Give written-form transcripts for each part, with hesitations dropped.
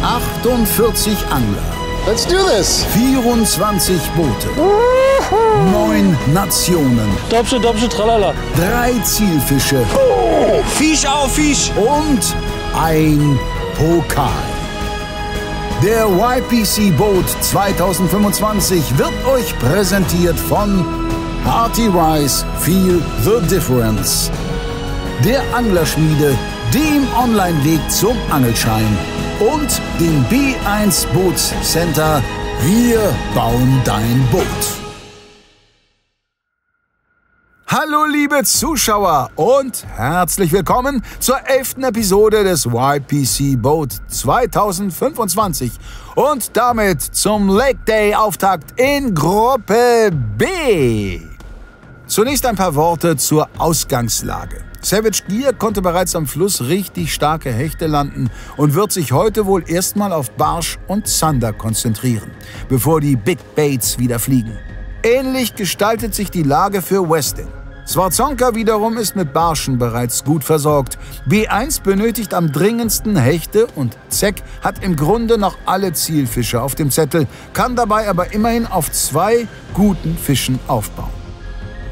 48 Angler. Let's do this. 24 Boote. 9 Nationen. Dobsche, dobsche, tralala. 3 Zielfische. Oh, Fisch auf Fisch. Und ein Pokal. Der YPC Boat 2025 wird euch präsentiert von Hearty Rice Feel the Difference. Der Anglerschmiede, dem Online-Weg zum Angelschein und dem B1 Bootscenter. Wir bauen dein Boot. Hallo liebe Zuschauer und herzlich willkommen zur 11. Episode des YPC Boat 2025 und damit zum Lake Day Auftakt in Gruppe B. Zunächst ein paar Worte zur Ausgangslage. Savage Gear konnte bereits am Fluss richtig starke Hechte landen und wird sich heute wohl erstmal auf Barsch und Zander konzentrieren, bevor die Big Baits wieder fliegen. Ähnlich gestaltet sich die Lage für Westin. Swarzonka wiederum ist mit Barschen bereits gut versorgt. B1 benötigt am dringendsten Hechte und Zeck hat im Grunde noch alle Zielfische auf dem Zettel, kann dabei aber immerhin auf 2 guten Fischen aufbauen.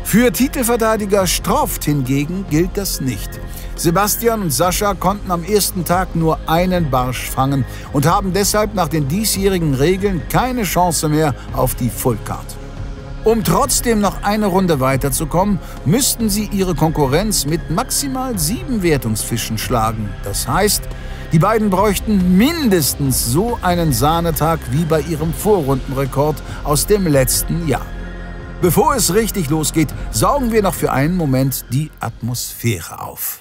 Für Titelverteidiger Stroft hingegen gilt das nicht. Sebastian und Sascha konnten am ersten Tag nur einen Barsch fangen und haben deshalb nach den diesjährigen Regeln keine Chance mehr auf die Fullcard. Um trotzdem noch eine Runde weiterzukommen, müssten sie ihre Konkurrenz mit maximal 7 Wertungsfischen schlagen. Das heißt, die beiden bräuchten mindestens so einen Sahnetag wie bei ihrem Vorrundenrekord aus dem letzten Jahr. Bevor es richtig losgeht, saugen wir noch für einen Moment die Atmosphäre auf.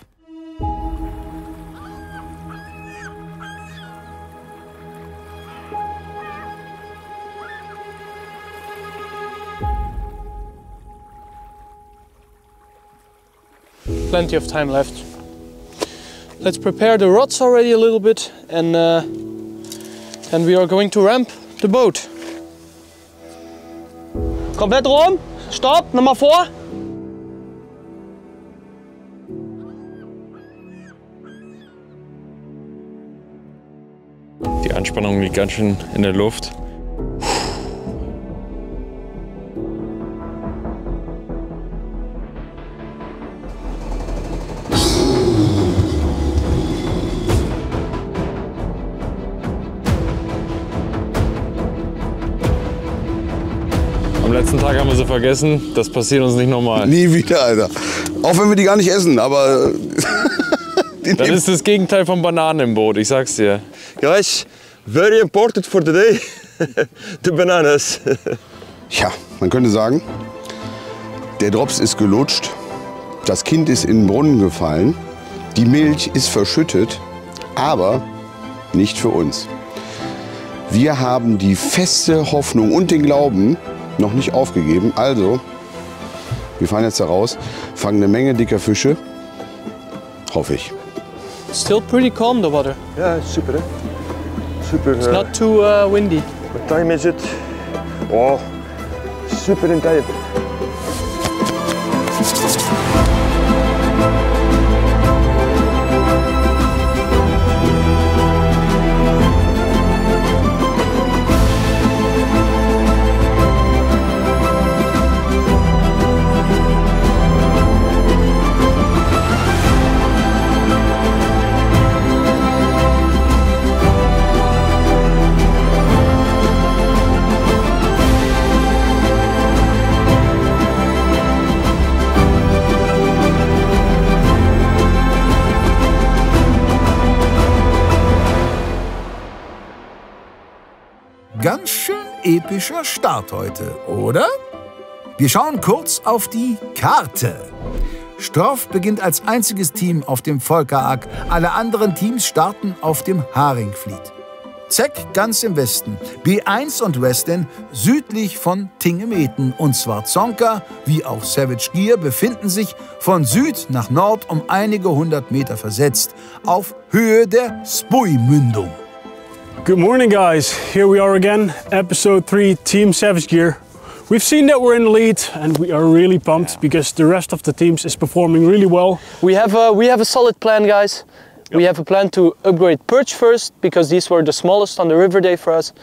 Plenty of time left. Let's prepare the rods already a little bit and we are going to ramp the boat. Komplett rum, stopp, nochmal vor. Die Anspannung liegt ganz schön in der Luft. Am letzten Tag haben wir sie vergessen, das passiert uns nicht nochmal. Nie wieder, Alter. Auch wenn wir die gar nicht essen, aber... Das ist das Gegenteil von Bananen im Boot, ich sag's dir. Guys, very important for today, the bananas. Ja, man könnte sagen, der Drops ist gelutscht, das Kind ist in den Brunnen gefallen, die Milch ist verschüttet, aber nicht für uns. Wir haben die feste Hoffnung und den Glauben noch nicht aufgegeben. Also, wir fahren jetzt da raus, fangen eine Menge dicker Fische, hoffe ich. Still pretty calm, the water. Ja, super, hè? Super. It's not too windy. What time is it? Oh, super in tijd. Ganz schön epischer Start heute, oder? Wir schauen kurz auf die Karte. Stroff beginnt als einziges Team auf dem Volkerack. Alle anderen Teams starten auf dem Haringfleet. Zeck ganz im Westen, B1 und Westin südlich von Tingemeten und Swarzonka, wie auch Savage Gear, befinden sich von Süd nach Nord um einige 100 Meter versetzt, auf Höhe der Spui-Mündung. Good morning guys, here we are again, episode 3, Team Savage Gear. We've seen that we're in the lead and we are really pumped because the rest of the teams is performing really well. We have a solid plan, guys. We have a plan to upgrade perch first, because these were the smallest on the river day for us.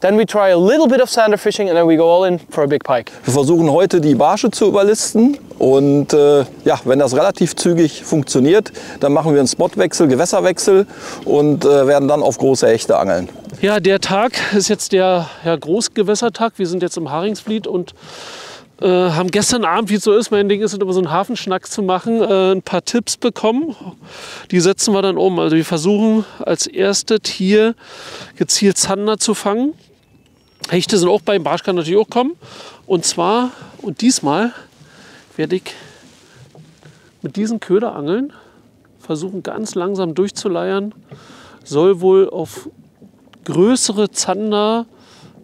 Then we try a little bit of sander fishing, and then we go all in for a big pike. Wir versuchen heute die Barsche zu überlisten und ja, wenn das relativ zügig funktioniert, dann machen wir einen Spotwechsel, Gewässerwechsel und werden dann auf große Hechte angeln. Ja, der Tag ist jetzt der Großgewässertag. Wir sind jetzt im Haringsvliet und haben gestern Abend, wie es so ist, mein Ding ist, immer so einen Hafenschnack zu machen, ein paar Tipps bekommen. Die setzen wir dann um. Also wir versuchen als erstes hier gezielt Zander zu fangen. Hechte sind auch beim Barsch, kann natürlich auch kommen. Und zwar, und diesmal werde ich mit diesen Köderangeln versuchen, ganz langsam durchzuleiern. Soll wohl auf größere Zander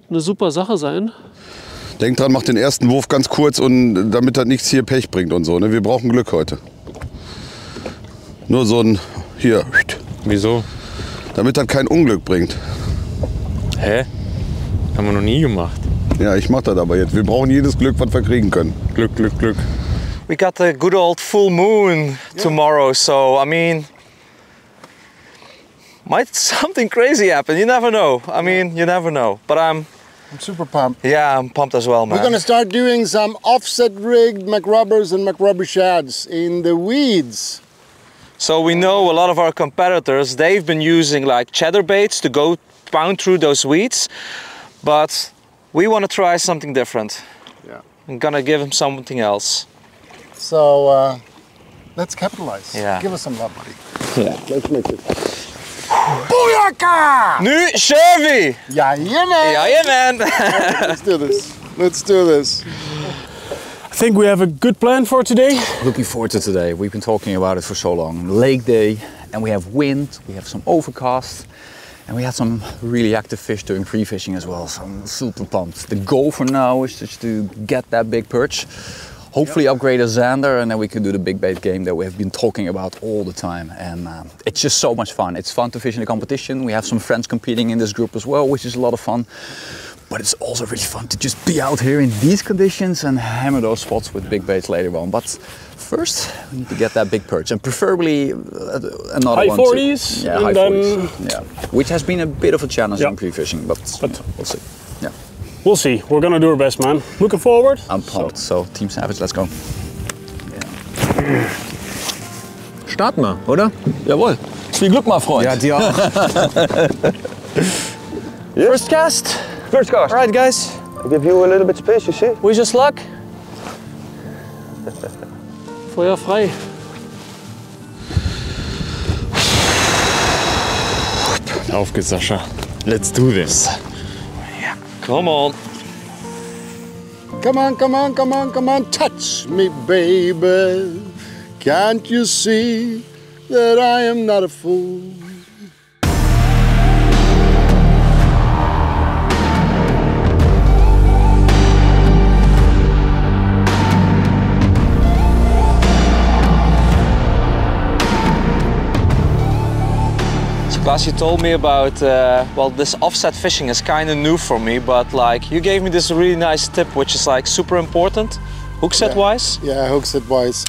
eine super Sache sein. Denk dran, mach den ersten Wurf ganz kurz, und damit das nichts hier Pech bringt und so. Ne? Wir brauchen Glück heute. Nur so ein hier. Wieso? Damit das kein Unglück bringt. Hä? Haben wir noch nie gemacht. Ja, ich mach das aber jetzt. Wir brauchen jedes Glück, was wir kriegen können. Glück, Glück, Glück. We got the good old full moon tomorrow, so I mean, might something crazy happen. You never know. I mean, you never know. But I'm super pumped. Yeah, I'm pumped as well, man. We're gonna start doing some offset rigged McRubbers and McRubber shads in the weeds. So we know a lot of our competitors, they've been using like cheddar baits to go pound through those weeds, but we want to try something different. Yeah. I'm gonna give them something else. So let's capitalize. Yeah. Give us some love, buddy. Yeah. Let's make it. Booyaka! Nu kör vi! Jajamän! Jajamän! Let's do this. Let's do this. I think we have a good plan for today. Looking forward to today. We've been talking about it for so long. Lake day, and we have wind, we have some overcast, and we had some really active fish doing pre-fishing as well. So I'm super pumped. The goal for now is just to get that big perch. Hopefully upgrade a Zander, and then we can do the big bait game that we have been talking about all the time. And it's just so much fun. It's fun to fish in a competition. We have some friends competing in this group as well, which is a lot of fun. But it's also really fun to just be out here in these conditions and hammer those spots with big baits later on. But first, we need to get that big perch, and preferably another high one. 40s, yeah, and high then 40s. Yeah, which has been a bit of a challenge Yeah. in pre-fishing, but we'll see. Yeah. We'll see. We're gonna do our best, man. Looking forward. I'm pumped. So Team Savage, let's go. Starten wir, oder? Jawohl. Viel Glück, mein Freund. Ja, dir auch. First cast. First cast. All right, guys. I give you a little bit space, you see? We just luck. Feuer frei. Auf geht's, Sascha. Let's do this. Come on. Come on, come on, come on, come on, touch me, baby. Can't you see that I am not a fool? Klaas, you told me about, well, this offset fishing is kind of new for me, but like you gave me this really nice tip, which is like super important, hook set wise. Yeah, hook set wise.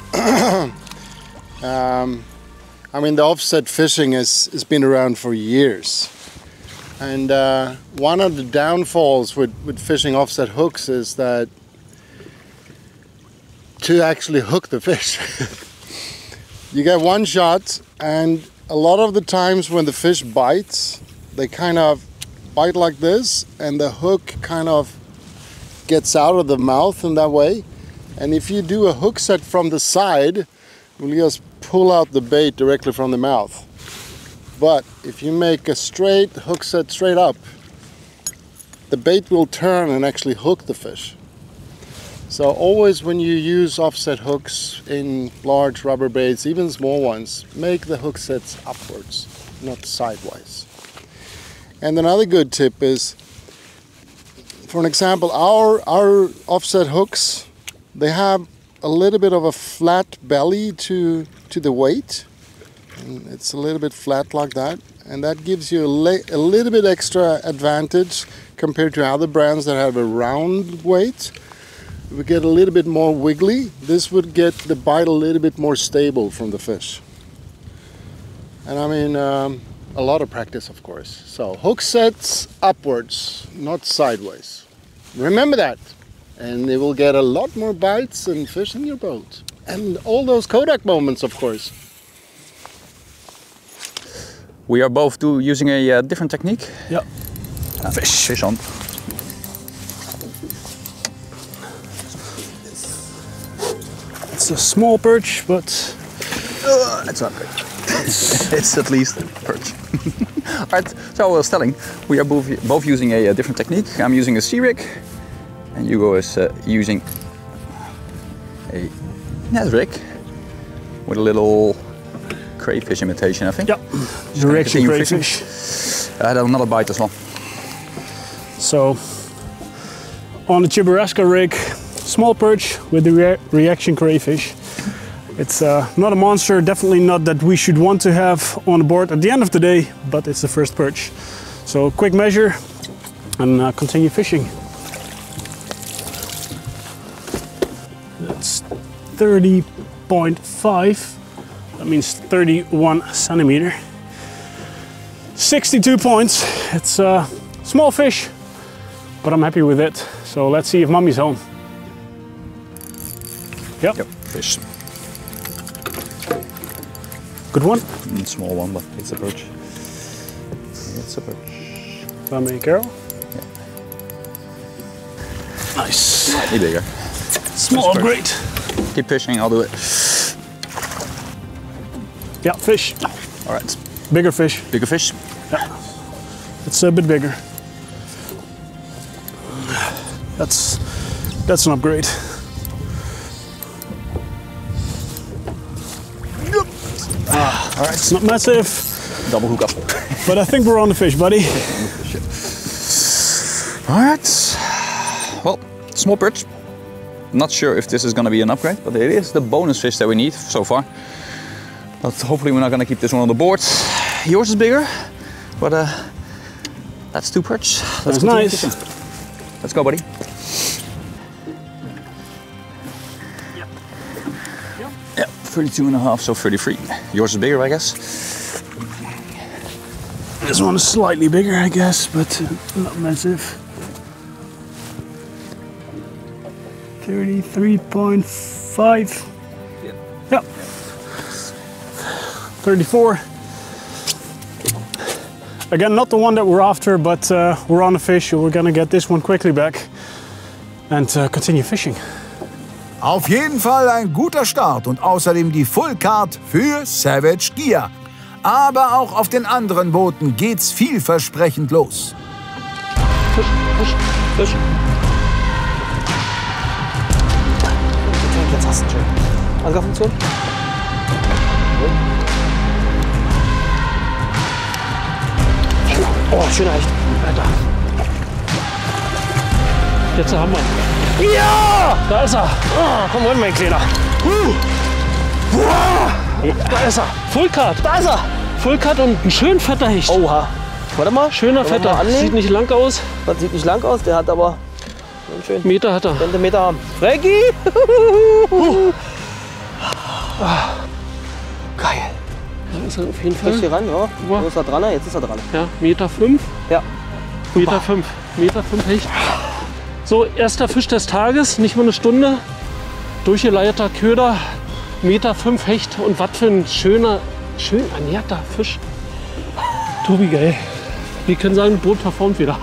I mean, the offset fishing has been around for years. And one of the downfalls with fishing offset hooks is that to actually hook the fish, you get one shot, and a lot of the times when the fish bites, they kind of bite like this, and the hook kind of gets out of the mouth in that way. And if you do a hook set from the side, you'll just pull out the bait directly from the mouth. But if you make a straight hook set straight up, the bait will turn and actually hook the fish. So always when you use offset hooks in large rubber baits, even small ones, make the hook sets upwards, not sideways. And another good tip is, for an example, our offset hooks, they have a little bit of a flat belly to the weight. And it's a little bit flat like that, and that gives you a little bit extra advantage compared to other brands that have a round weight. We get a little bit more wiggly. This would get the bite a little bit more stable from the fish. And I mean, a lot of practice, of course. So hook sets upwards, not sideways. Remember that. And you will get a lot more bites and fish in your boat. And all those Kodak moments, of course. We are both using a different technique. Yeah. Fish on. It's a small perch, but it's not great. It's at least a perch. Alright, so I was telling, we are both using a different technique. I'm using a sea rig, and Hugo is using a net rig with a little crayfish imitation, I think. Yeah, the reaction crayfish. I had another bite as well. So, on the Chibaraska rig, small perch with the reaction crayfish. It's not a monster, definitely not that we should want to have on board at the end of the day, but it's the first perch. So quick measure and continue fishing. That's 30.5, that means 31 centimeter. 62 points, it's a small fish, but I'm happy with it. So let's see if mommy's home. Yep. Fish. Good one. Small one, but it's a perch. It's a perch. Mommy, Carol. Yeah. Nice. Slightly bigger. Small, great. Keep fishing, I'll do it. Yeah, fish. All right. Bigger fish. Bigger fish? Yeah. It's a bit bigger. That's an upgrade. All right, it's not massive. Double hook up. But I think we're on the fish, buddy. All right. Well, small perch. Not sure if this is going to be an upgrade, but it is the bonus fish that we need so far. But hopefully we're not going to keep this one on the board. Yours is bigger, but that's 2 perch. That's nice. Fishing. Let's go, buddy. Yeah, 32.5, so 33. Yours is bigger, I guess. This one is slightly bigger, I guess, but not massive. 33.5. Yeah. 34. Again, not the one that we're after, but we're on a fish, so we're gonna get this one quickly back and continue fishing. Auf jeden Fall ein guter Start und außerdem die Full Card für Savage Gear. Aber auch auf den anderen Booten geht's vielversprechend los. Fisch, Fisch, Fisch. Okay, jetzt hast du ihn schön. Ankerfunktion. Oh, schöner Hecht. Alter. Jetzt haben wir ihn. Ja! Da ist er. Oh, komm rein, mein Kleiner. Da ist er. Full Card. Da ist er. Full Card und ein schön fetter Hecht. Oha. Warte mal. Schöner fetter. Sieht nicht lang aus. Das sieht nicht lang aus, der hat aber einen schönen Meter hat er. Zentimeter haben. Frankie! Geil. Da ist er auf jeden Fall. Hier ran, ja. Wo ist er dran? Jetzt ist er dran. Ja, Meter 5. Ja. Meter 5. Meter 5 Hecht. So, erster Fisch des Tages, nicht mal eine Stunde. Durchgeleierter Köder, Meter 5 Hecht und was für ein schöner, schön ernährter Fisch. Tobi, geil. Wir können sagen, Boot performt wieder.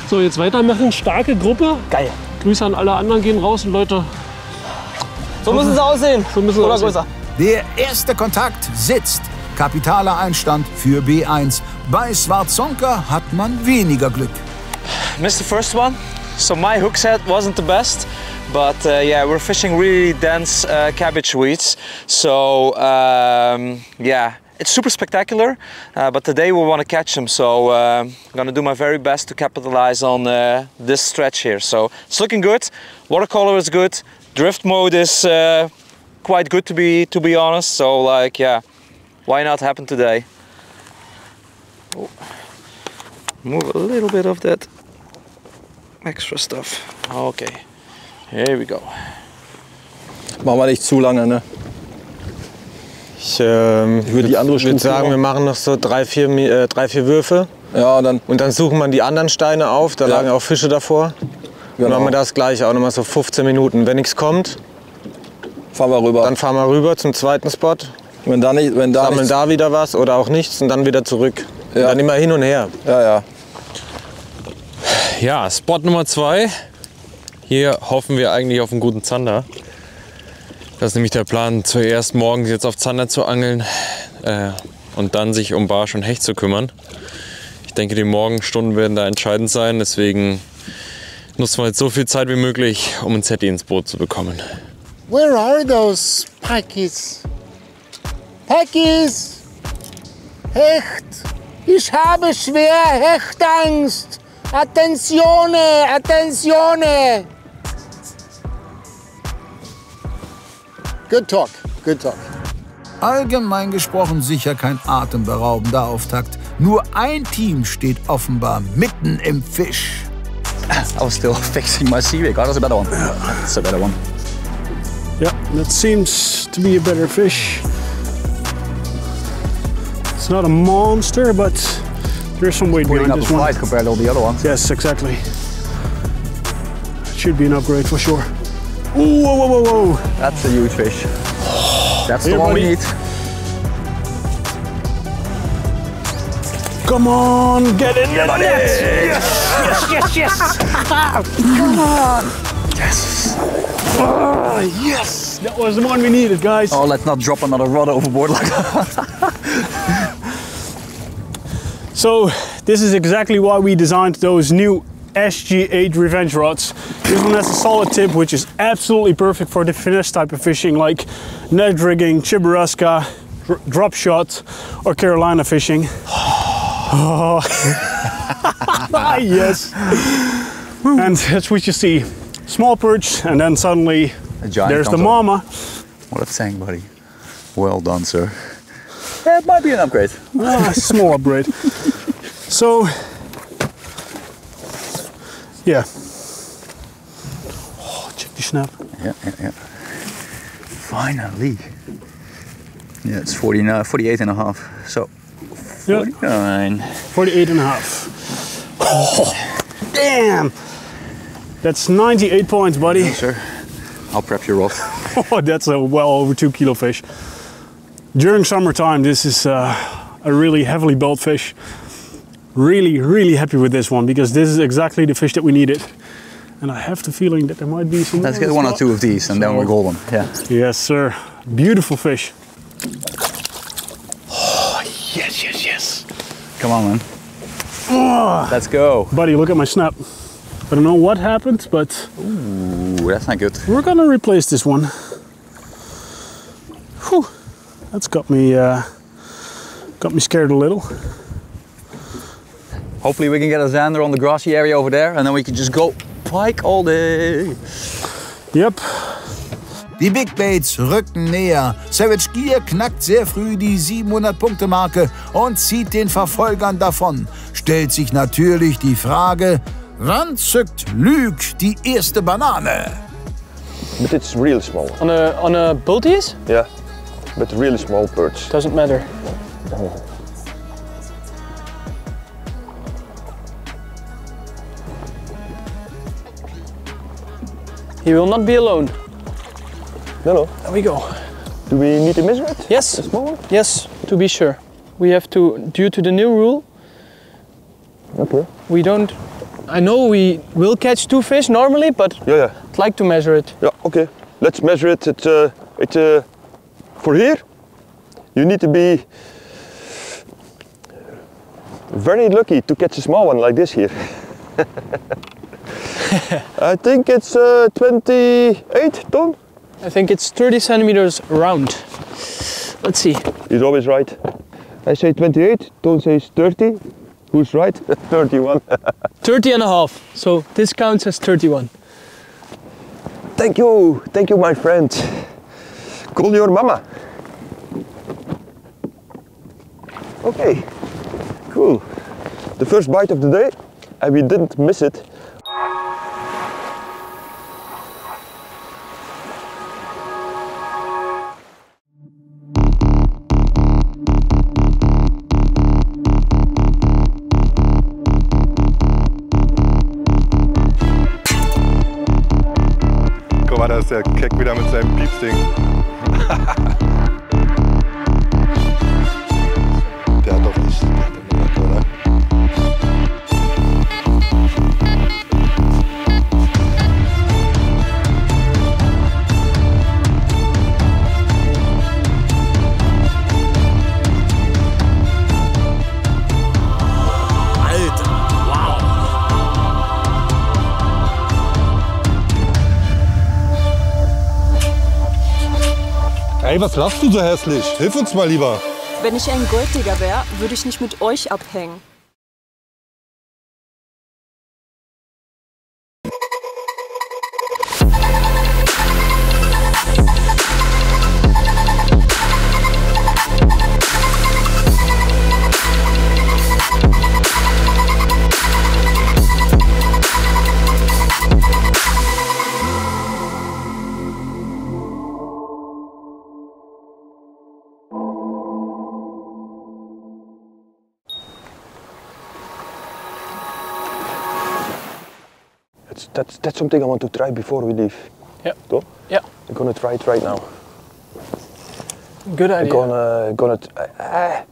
So, jetzt weitermachen. Starke Gruppe. Geil. Grüße an alle anderen gehen raus und Leute. So müssen sie aussehen. So müssen sie Oder aussehen. größer. Der erste Kontakt sitzt. Kapitaler Einstand für B1. Bei Schwarzonka hat man weniger Glück. Missed the first one, so my hook set wasn't the best, but yeah, we're fishing really dense cabbage weeds, so yeah, it's super spectacular, but today we want to catch them, so I'm gonna do my very best to capitalize on this stretch here. So it's looking good, watercolor is good, drift mode is quite good to be honest, so like yeah, why not happen today? Oh. Move a little bit of that extra stuff. Okay, here we go. Machen wir nicht zu lange, ne? Ich würde sagen, wir machen noch so drei, vier Würfe. Ja, und dann suchen wir die anderen Steine auf. Da lagen auch Fische davor. Genau. Dann machen wir das gleiche auch nochmal so 15 Minuten. Wenn nichts kommt, fahren wir rüber. Dann fahren wir rüber zum zweiten Spot. Sammeln da wieder was oder auch nichts und dann wieder zurück. Ja. Und dann immer hin und her. Ja, ja. Ja, Spot Nummer 2. Hier hoffen wir eigentlich auf einen guten Zander. Das ist nämlich der Plan, zuerst morgens jetzt auf Zander zu angeln und dann sich um Barsch und Hecht zu kümmern. Ich denke, die Morgenstunden werden da entscheidend sein, deswegen nutzen wir jetzt so viel Zeit wie möglich, um ein Zetti ins Boot zu bekommen. Where are those pikeys? Pikeys! Hecht! Ich habe schwer Hechtangst! Attenzione! Attenzione! Good talk, good talk. Allgemein gesprochen sicher kein atemberaubender Auftakt. Nur ein Team steht offenbar mitten im Fisch. I was still fixing my Seaweed. Oh, that's a better one. That's a better one. Yeah, that seems to be a better fish. It's not a monster, but there's some weight behind this one. Compared to all the other ones. Yes, exactly. It should be an upgrade for sure. Ooh, whoa, whoa, whoa, whoa. That's a huge fish. That's the one we need. Come on, get in the net! Yes, yes, yes, yes! Come on! Yes! Oh, yes! That was the one we needed, guys. Oh, let's not drop another rod overboard like that. So, this is exactly why we designed those new SG8 Revenge rods. This one has a solid tip, which is absolutely perfect for the finesse type of fishing, like net rigging, Chibaraska, drop shot, or Carolina fishing. Oh. Yes. And that's what you see. Small perch, and then suddenly there's the mama. What a tank, buddy. Well done, sir. Yeah, it might be an upgrade. Small upgrade. So, yeah. Oh, check the snap. Yeah. Finally. Yeah, it's 48 and a half. So, 49. 48 and a half. Oh, damn! That's 98 points, buddy. No, sir. I'll prep your rod. Oh, that's a well over 2 kilo fish. During summertime, this is a really heavily built fish. Really happy with this one, because this is exactly the fish that we needed. And I have the feeling that there might be some. Let's get one or two of these and then we're golden. Yeah. Yes, sir. Beautiful fish. Oh, yes. Come on, man. Oh. Let's go. Buddy, look at my snap. I don't know what happened, but ooh, that's not good. We're gonna replace this one. Whew. That's got me scared a little. Hopefully we can get a zander on the grassy area over there and then we can just go pike all day. Yep. Die Big Baits rücken näher. Savage Gear knackt sehr früh die 700-Punkte-Marke und zieht den Verfolgern davon. Stellt sich natürlich die Frage, wann zückt Luc die erste Banane? But it's really small. On a bulties? Yeah, but really small perch. Doesn't matter. He will not be alone. No. There we go. Do we need to measure it? Yes. The small one? Yes, to be sure. We have to, due to the new rule, okay. We don't. I know we will catch 2 fish normally, but yeah. I'd like to measure it. Yeah, okay. Let's measure it. For here, you need to be very lucky to catch a small one like this here. I think it's 28 ton. I think it's 30 centimeters round. Let's see. He's always right. I say 28, Ton says 30. Who's right? 31. 30 and a half. So this counts as 31. Thank you, my friend. Call your mama. Okay, cool. The first bite of the day, and we didn't miss it. ist der Keck wieder mit seinem Piepsding. Der hat doch nicht. Der hat doch nicht, oder? Ey, was lachst du so hässlich? Hilf uns mal lieber. Wenn ich ein Golddigger wäre, würde ich nicht mit euch abhängen. That's something I want to try before we leave. Yeah. So? Yeah. I'm gonna try it right now. Good idea.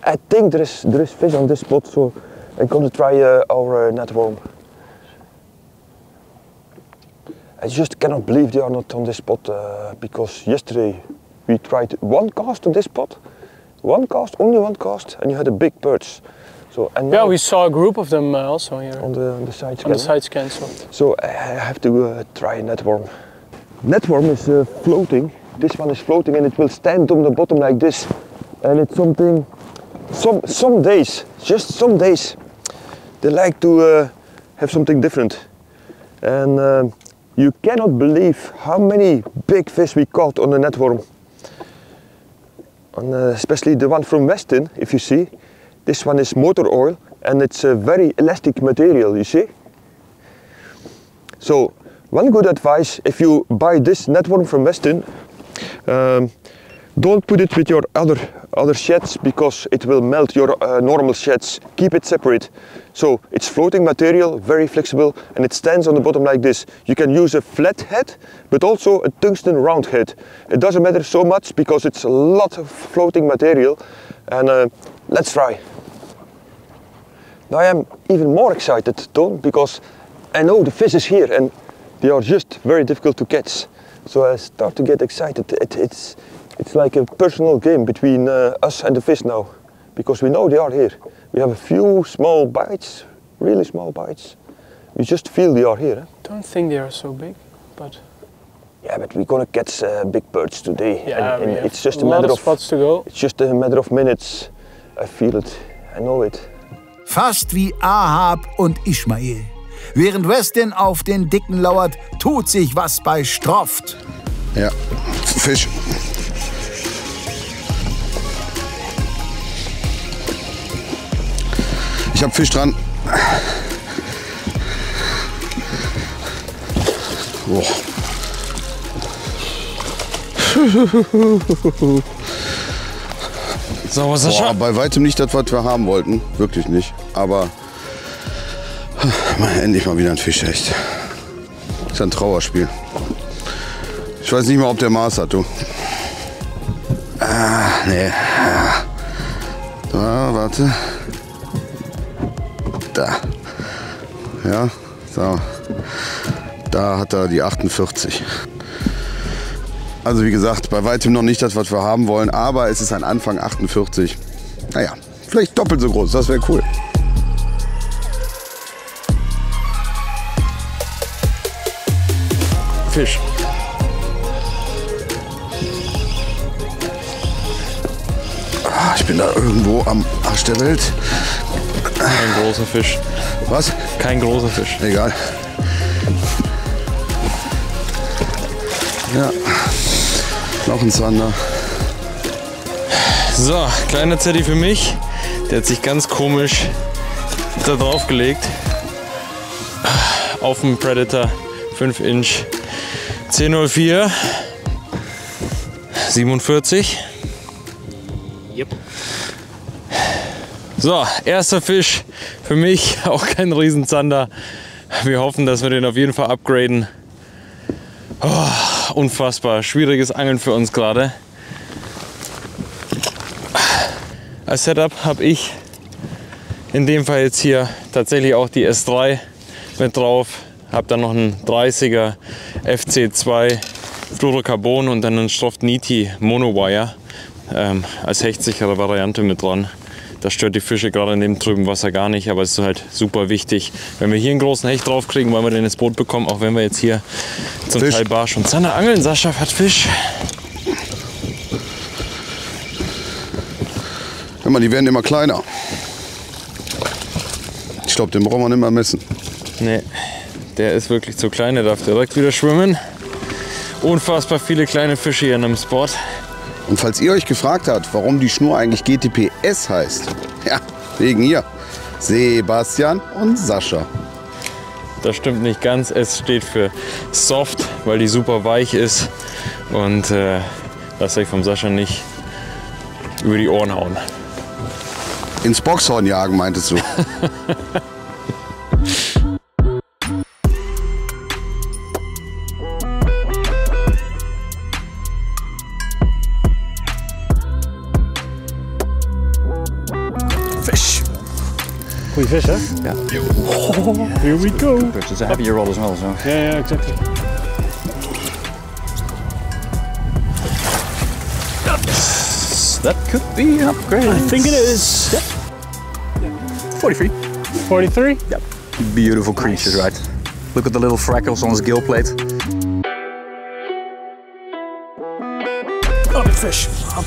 I think there is fish on this spot, so I'm gonna try our net worm. I just cannot believe they are not on this spot because yesterday we tried one cast on this spot, only one cast, and you had a big perch. So, and yeah, we saw a group of them also here. On the side scan. On the side scan, so I have to try networm. Networm is floating. This one is floating and it will stand on the bottom like this. And it's something, some days, just some days, they like to have something different. And you cannot believe how many big fish we caught on the networm. And, especially the one from Westin, if you see. This one is motor oil and it's a very elastic material, you see. So one good advice, if you buy this networm from Westin, don't put it with your other sheds because it will melt your normal sheds. Keep it separate. So it's floating material, very flexible, and it stands on the bottom like this. You can use a flat head, but also a tungsten round head. It doesn't matter so much because it's a lot of floating material. And let's try. Now I am even more excited, Toon, because I know the fish is here and they are just very difficult to catch. So I start to get excited. It's like a personal game between us and the fish now, because we know they are here. We have a few small bites, really small bites. You just feel they are here. Eh? Don't think they are so big, but. Yeah, but we're gonna catch big birds today. Yeah, and it's just a matter of spots to go. It's just a matter of minutes. I feel it. I know it. Fast wie Ahab und Ismael. Während Westin auf den Dicken lauert, tut sich was bei Strofft. Ja, Fisch. Ich hab Fisch dran. Boah. So, was ist das? Bei weitem nicht das, was wir haben wollten. Wirklich nicht. Aber endlich mal wieder ein Fisch, echt. Ist ja ein Trauerspiel. Ich weiß nicht mal, ob der Maß hat, du. Nee. Da, warte. Da. Ja, so. Da hat er die 48. Also wie gesagt, bei weitem noch nicht das, was wir haben wollen, aber es ist ein Anfang 48. Naja, vielleicht doppelt so groß, das wäre cool. Fisch. Ich bin da irgendwo am Arsch der Welt. Kein großer Fisch. Was? Kein großer Fisch. Egal. Ja, noch ein Zander. So, kleiner Zeddy für mich. Der hat sich ganz komisch da drauf gelegt. Auf dem Predator 5 Inch 1004 47. Yep. So, erster Fisch für mich, auch kein Riesenzander. Wir hoffen, dass wir den auf jeden Fall upgraden. Oh, unfassbar schwieriges Angeln für uns gerade. Als Setup habe ich in dem Fall jetzt hier tatsächlich auch die S3 mit drauf. Habe dann noch einen 30er FC2 Fluorocarbon und dann einen Stroft Niti Monowire als hechtsichere Variante mit dran. Das stört die Fische gerade in dem trüben Wasser gar nicht, aber es ist halt super wichtig. Wenn wir hier einen großen Hecht drauf kriegen, wollen wir den ins Boot bekommen, auch wenn wir jetzt hier zum Teil Barsch und Zander angeln. Sascha hat Fisch. Hör mal, die werden immer kleiner. Ich glaube, den brauchen wir nicht mehr messen. Nee, der ist wirklich zu klein, der darf direkt wieder schwimmen. Unfassbar viele kleine Fische hier in einem Spot. Und falls ihr euch gefragt habt, warum die Schnur eigentlich GTP-S heißt, ja, wegen hier, Sebastian und Sascha. Das stimmt nicht ganz, es steht für Soft, weil die super weich ist und lasst euch vom Sascha nicht über die Ohren hauen. Ins Boxhorn jagen, meintest du? Fish. Goeie vis, hè? Yeah. Oh, here we go. Which is a heavier rod as well, so. Yeah, exactly. That could be an upgrade. I think it is. Yep. 43. 43? Yep. Beautiful creatures, right? Look at the little freckles on his gill plate. Up, fish. Up.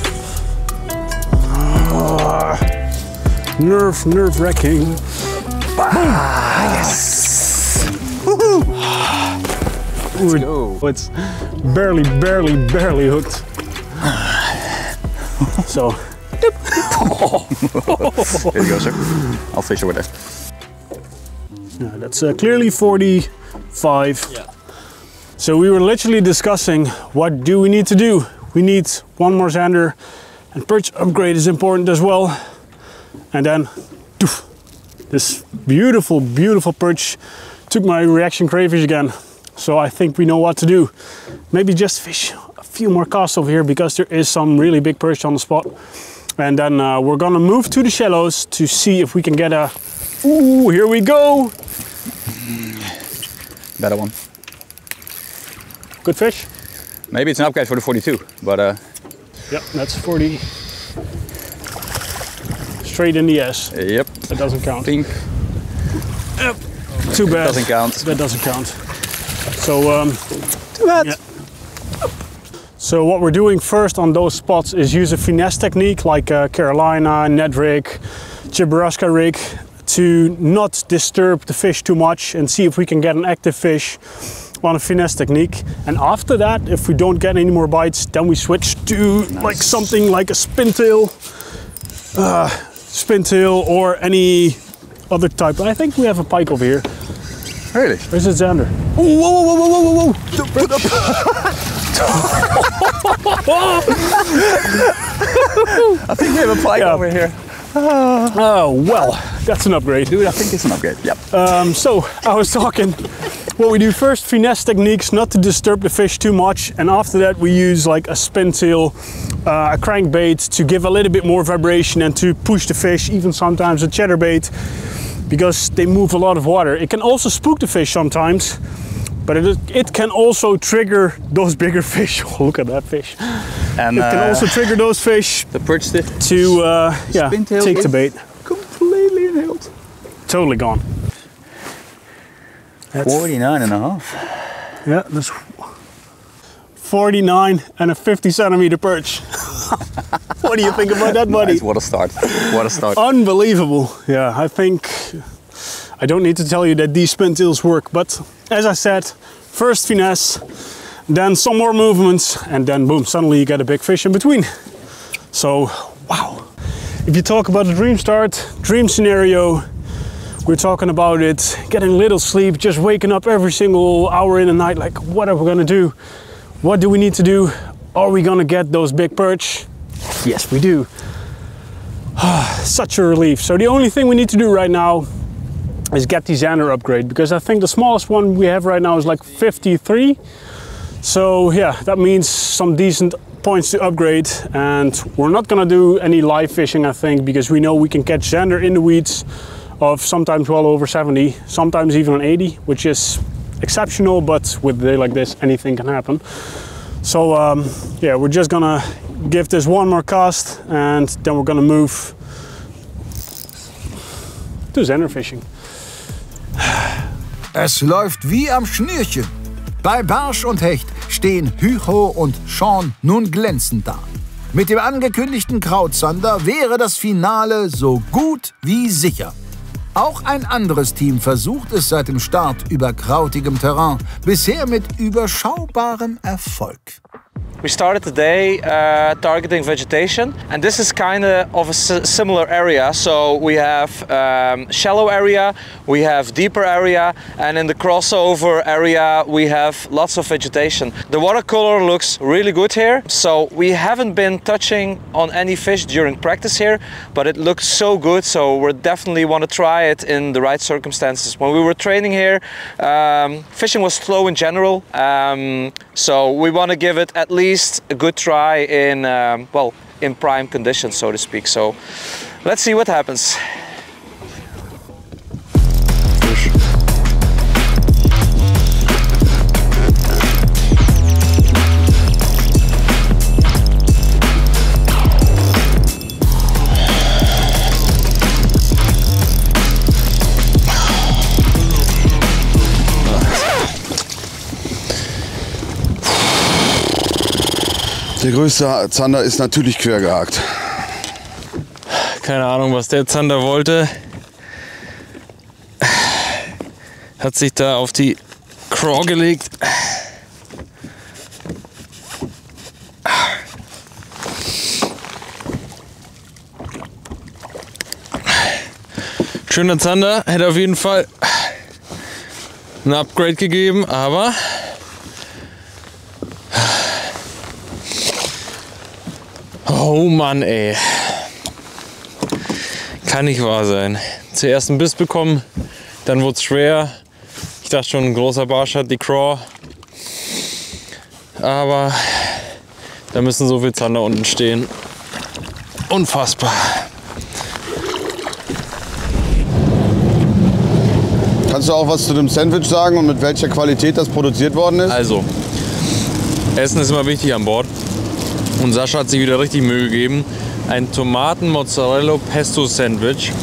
Nerve-wracking. Ah, yes. Woohoo! Let's go. It's barely hooked. So. Here you go, sir. I'll fish over there. Yeah, that's clearly 45. Yeah. So we were literally discussing what do we need to do. We need one more zander, and perch upgrade is important as well. And then doof, this beautiful perch took my reaction crayfish again. So I think we know what to do. Maybe just fish a few more casts over here because there is some really big perch on the spot. And then we're gonna move to the shallows to see if we can get a... Ooh, here we go! Better one. Good fish? Maybe it's an upgrade for the 42, but... Yep, that's 40. Straight in the S. Yep. That doesn't count. Pink. Yep. Too bad. Doesn't count. That doesn't count. So, too bad. Yeah. So what we're doing first on those spots is use a finesse technique like Carolina, Ned rig, Chibaraska rig to not disturb the fish too much and see if we can get an active fish on a finesse technique. And after that, if we don't get any more bites, then we switch to like something like a spintail or any other type. I think we have a pike over here. Really? Where's it, Xander? Oh, whoa. Don't put up. I think we have a pike over here. Oh, well, that's an upgrade. Dude, I think it's an upgrade, yep. So, I was talking, what we do first, finesse techniques, not to disturb the fish too much, and after that we use like a spin tail, a crankbait to give a little bit more vibration and to push the fish, even sometimes a chatterbait, because they move a lot of water. It can also spook the fish sometimes, but it can also trigger those bigger fish. Oh, look at that fish. And it can also trigger those fish the perch stick to take the bait. Completely inhaled. Totally gone. 49.5. Yeah, that's 49 and a 50 centimeter perch. What do you think about that, buddy? Nice, what a start. What a start. Unbelievable. Yeah, I think I don't need to tell you that these spin tails work, but as I said, first finesse, then some more movements, and then boom, suddenly you get a big fish in between. So, wow. If you talk about a dream start, dream scenario, we're talking about it, getting little sleep, just waking up every single hour in the night, like what are we gonna do? What do we need to do? Are we gonna get those big perch? Yes, we do. Such a relief. So the only thing we need to do right now is get the Xander upgrade, because I think the smallest one we have right now is like 53. So yeah, that means some decent points to upgrade, and we're not gonna do any live fishing, I think, because we know we can catch zander in the weeds of sometimes well over 70, sometimes even on 80, which is exceptional, but with a day like this, anything can happen. So yeah, we're just gonna give this one more cast, and then we're gonna move to zander fishing. Es läuft wie am Schnürchen. Bei Barsch und Hecht stehen Hugo und Sean nun glänzend da. Mit dem angekündigten Krautzander wäre das Finale so gut wie sicher. Auch ein anderes Team versucht es seit dem Start über krautigem Terrain, bisher mit überschaubarem Erfolg. We started the day targeting vegetation, and this is kind of a similar area. So we have shallow area, we have deeper area, and in the crossover area we have lots of vegetation. The watercolor looks really good here. So we haven't been touching on any fish during practice here, but it looks so good. So we definitely want to try it in the right circumstances. When we were training here, fishing was slow in general. So we want to give it at least a good try in well, in prime conditions, so to speak. So let's see what happens. Der größte Zander ist natürlich quer gehakt. Keine Ahnung, was der Zander wollte. Hat sich da auf die Craw gelegt. Schöner Zander, hätte auf jeden Fall ein Upgrade gegeben, aber oh Mann, ey. Kann nicht wahr sein. Zuerst einen Biss bekommen, dann wurde es schwer. Ich dachte schon, ein großer Barsch hat die Craw. Aber da müssen so viel Zander unten stehen. Unfassbar. Kannst du auch was zu dem Sandwich sagen und mit welcher Qualität das produziert worden ist? Also, Essen ist immer wichtig an Bord. Und Sascha hat sich wieder richtig Mühe gegeben. Ein Tomaten-Mozzarella-Pesto-Sandwich.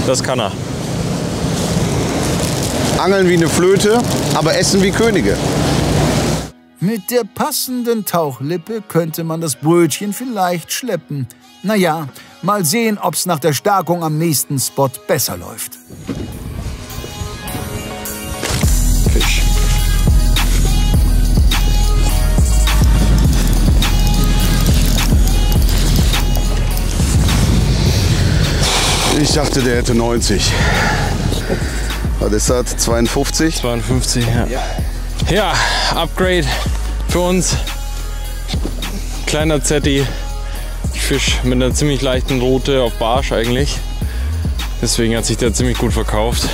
Das kann er. Angeln wie eine Flöte, aber essen wie Könige. Mit der passenden Tauchlippe könnte man das Brötchen vielleicht schleppen. Naja, mal sehen, ob's nach der Starkung am nächsten Spot besser läuft. Fisch. Ich dachte, der hätte 90. Was ist das? 52? 52, ja. Ja, Upgrade für uns. Kleiner Zetti. Ich fisch mit einer ziemlich leichten Route auf Barsch eigentlich. Deswegen hat sich der ziemlich gut verkauft.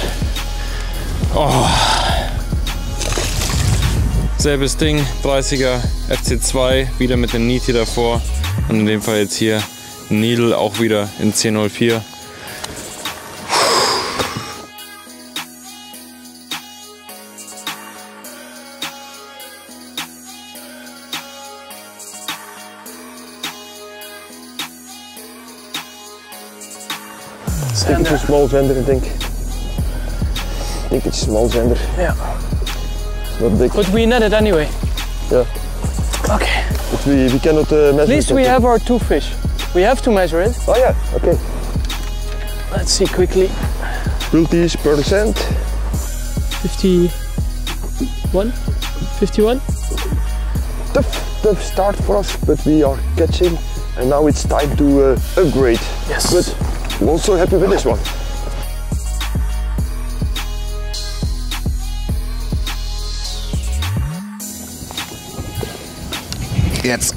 Oh. Selbes Ding, 30er FC2, wieder mit dem Niti davor. Und in dem Fall jetzt hier Needle auch wieder in 1004. I think it's a small zander, I think. I think it's a small zander. Yeah. It's not big. But we net it anyway. Yeah. Okay. But we cannot measure At least it. we have our two fish. We have to measure it. Oh yeah, okay. Let's see quickly. Multis %. 51? 51? Tough start for us, but we are catching, and now it's time to upgrade. Yes. But I'm also happy with this one. Jetzt.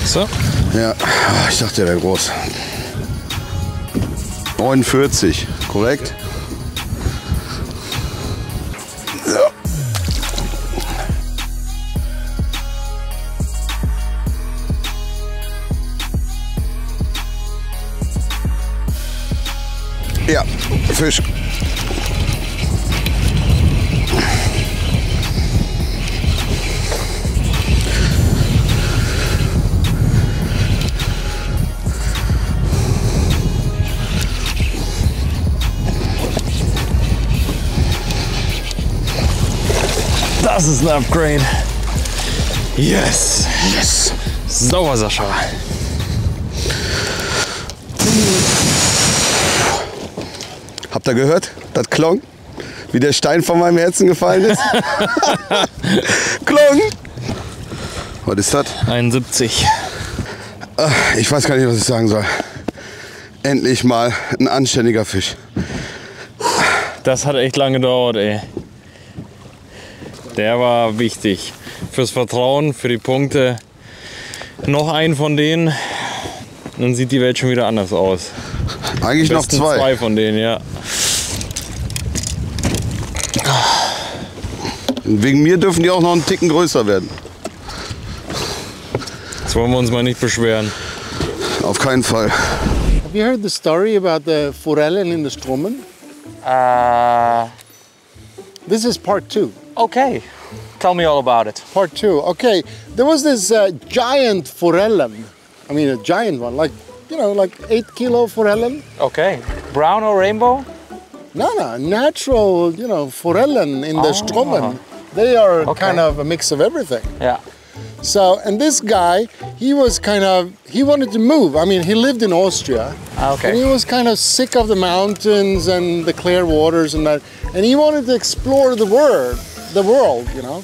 So. Ja, ich dachte, der wäre groß. 49, korrekt? Ja. Ja, Fisch. Das ist ein Upgrade. Yes. Yes. Sauber, Sascha. Habt ihr gehört? Das Klong? Wie der Stein von meinem Herzen gefallen ist? Klong! Was ist das? 71. Ich weiß gar nicht, was ich sagen soll. Endlich mal ein anständiger Fisch. Das hat echt lange gedauert, ey. Der war wichtig. Fürs Vertrauen, für die Punkte. Noch einen von denen, dann sieht die Welt schon wieder anders aus. Eigentlich noch zwei. Zwei von denen, ja. Wegen mir dürfen die auch noch einen Ticken größer werden. Jetzt wollen wir uns mal nicht beschweren. Auf keinen Fall. Have you heard the story about the forellen in the Strommen? This is part 2. Okay, tell me all about it. Part 2. Okay, there was this giant forellen. I mean, a giant one, like, you know, like 8 kilo forellen. Okay, brown or rainbow? No, natural, you know, forellen in the Strommen. They are kind of a mix of everything. Yeah. So, and this guy, he was he wanted to move. I mean, he lived in Austria. Okay. And he was kind of sick of the mountains and the clear waters and that. And he wanted to explore the world, you know.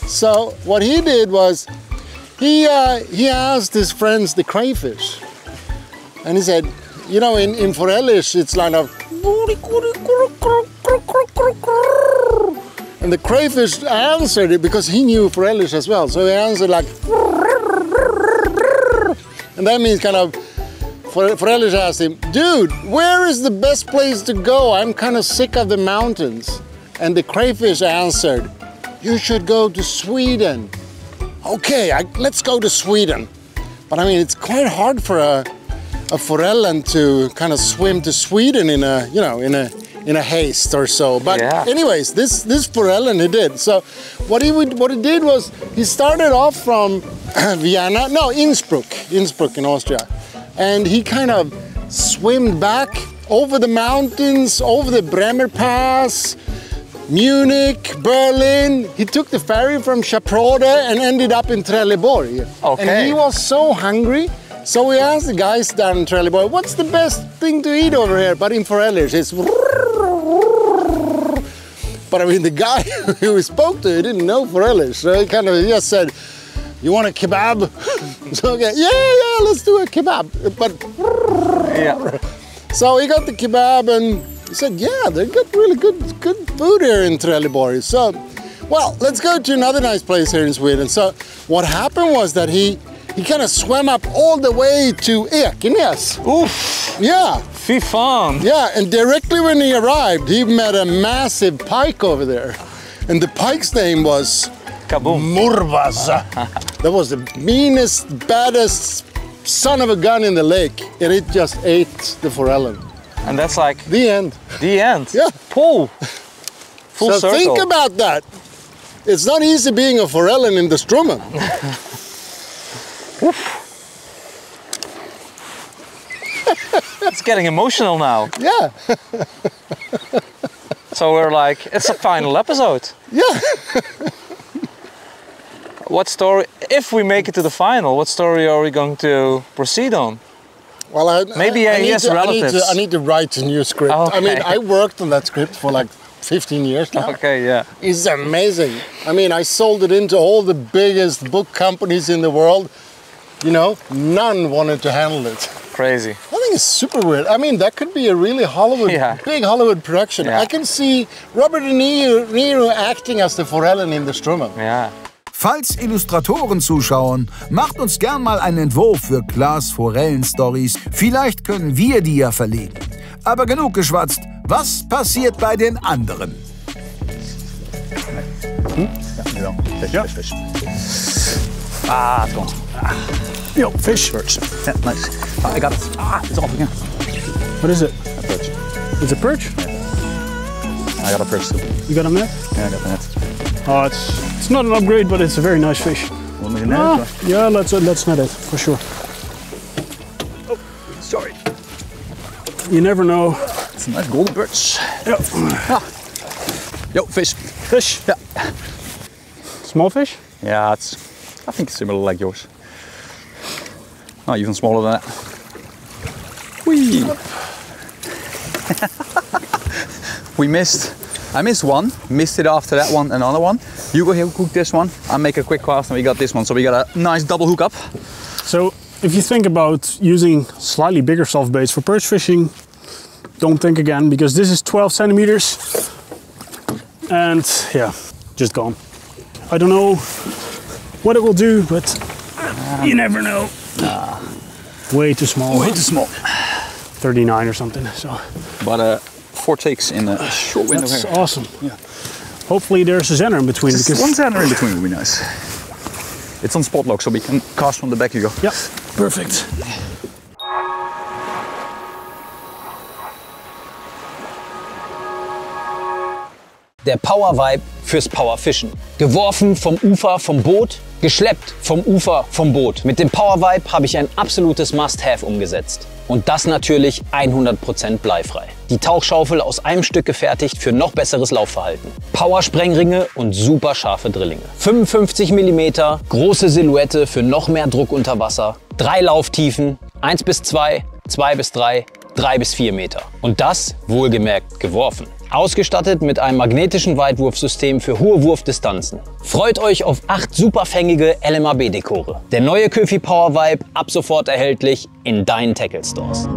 So what he did was, he asked his friends, the crayfish. And he said, you know, in Forellish, it's like a... And the crayfish answered it because he knew Forellish as well. So he answered like... And that means kind of... Forellish asked him, dude, where is the best place to go? I'm kind of sick of the mountains. And the crayfish answered, you should go to Sweden. Okay, let's go to Sweden. But I mean, it's quite hard for a forellen to kind of swim to Sweden in a haste or so. But anyways, this forellen he did. So what he did was he started off from Innsbruck in Austria. And he kind of swam back over the mountains, over the Bremer Pass, Munich, Berlin. He took the ferry from Schaprode and ended up in Trelleborg. Okay. And he was so hungry, so we asked the guys down in Trelleborg, what's the best thing to eat over here? But in Forellish, it's... But I mean, the guy who we spoke to, he didn't know Forellish, so he kind of just said, you want a kebab? So okay, yeah, let's do a kebab. But so he got the kebab and he said, yeah, they got really good food here in Trelleborg. So, well, let's go to another nice place here in Sweden. So what happened was that he kind of swam up all the way to Ekenäs. Oof. Yeah. Fy fan. Yeah, and directly when he arrived, he met a massive pike over there. And the pike's name was... Kaboom. Murvaza. That was the meanest, baddest son of a gun in the lake. And it just ate the forellen. And that's like... The end. The end? Yeah. Full circle. Think about that. It's not easy being a forellen in the Strommen. It's getting emotional now. Yeah. So we're like, it's a final episode. Yeah. What story, if we make it to the final, what story are we going to proceed on? Well, Maybe he has relatives. I need to write a new script. Okay. I mean, I worked on that script for like 15 years now. Okay, yeah. It's amazing. I mean, I sold it into all the biggest book companies in the world. You know, none wanted to handle it. Crazy. I think it's super weird. I mean, that could be a really big Hollywood production. Yeah. I can see Robert De Niro acting as the forellen in the Strommen. Yeah. Falls Illustratoren zuschauen, macht uns gern mal einen Entwurf für Klaas Forellen-Stories. Vielleicht können wir die ja verlegen. Aber genug geschwatzt. Was passiert bei den anderen? Yeah, fish. Ah, it's gone. Yo, fish. Perch. Yeah, nice. I got it. Ah, it's off again. What is it? A perch. It's a perch? I got a perch too. You got a net? Yeah, I got the net. Oh, it's not an upgrade, but it's a very nice fish. Want me to net it? Yeah, let's net it, for sure. Oh, sorry. You never know. It's a nice golden perch. Yeah. Ah. Yo, fish. Fish? Yeah. Small fish? Yeah, I think it's similar like yours. Oh, even smaller than that. Whee! We missed. I missed one, missed it after that one, another one. You go here, cook this one. I make a quick cast and we got this one. So we got a nice double hook up. So if you think about using slightly bigger soft baits for perch fishing, don't think again, because this is 12 centimeters. And yeah, just gone. I don't know what it will do, but you never know. Way too small. Way too small. 39 or something. So, but 4 takes in a short window. That's here. awesome. Yeah. Hopefully there's a center in between. Just because one center in between would be nice. It's on spot lock, so we can cast from the back. You go. Yeah, perfect. Der Power Vibe fürs Powerfischen. Geworfen vom Ufer vom Boot, geschleppt vom Ufer vom Boot. Mit dem Power Vibe habe ich ein absolutes Must-Have umgesetzt. Und das natürlich 100% bleifrei. Die Tauchschaufel aus einem Stück gefertigt für noch besseres Laufverhalten. Power-Sprengringe und super scharfe Drillinge. 55 mm, große Silhouette für noch mehr Druck unter Wasser. 3 Lauftiefen, 1 bis 2, 2 bis 3, 3 bis 4 Meter. Und das wohlgemerkt geworfen. Ausgestattet mit einem magnetischen Weitwurfsystem für hohe Wurfdistanzen. Freut euch auf 8 superfängige LMAB-Dekore. Der neue Köfi Power Vibe ab sofort erhältlich in deinen Tackle Stores.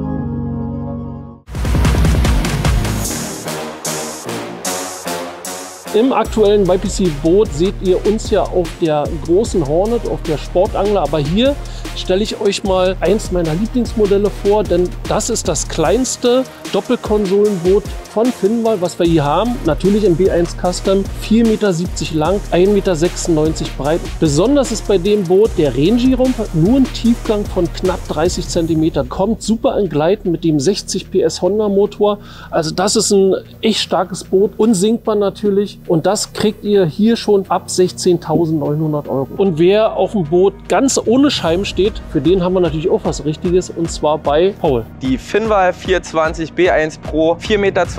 Im aktuellen YPC-Boot seht ihr uns ja auf der großen Hornet, auf der Sportangler, aber hier stelle ich euch mal eins meiner Lieblingsmodelle vor, denn das ist das kleinste Doppelkonsolenboot von Finnwall, was wir hier haben. Natürlich im B1 Custom, 4,70 Meter lang, 1,96 Meter breit. Besonders ist bei dem Boot der Renji-Rumpf, hat nur einen Tiefgang von knapp 30 cm. Kommt super an Gleiten mit dem 60 PS Honda Motor. Also das ist ein echt starkes Boot, unsinkbar natürlich. Und das kriegt ihr hier schon ab 16.900 €. Und wer auf dem Boot ganz ohne Scheiben steht, für den haben wir natürlich auch was Richtiges, und zwar bei Paul. Die Finnwall 420 B1 Pro, 4,20 Meter x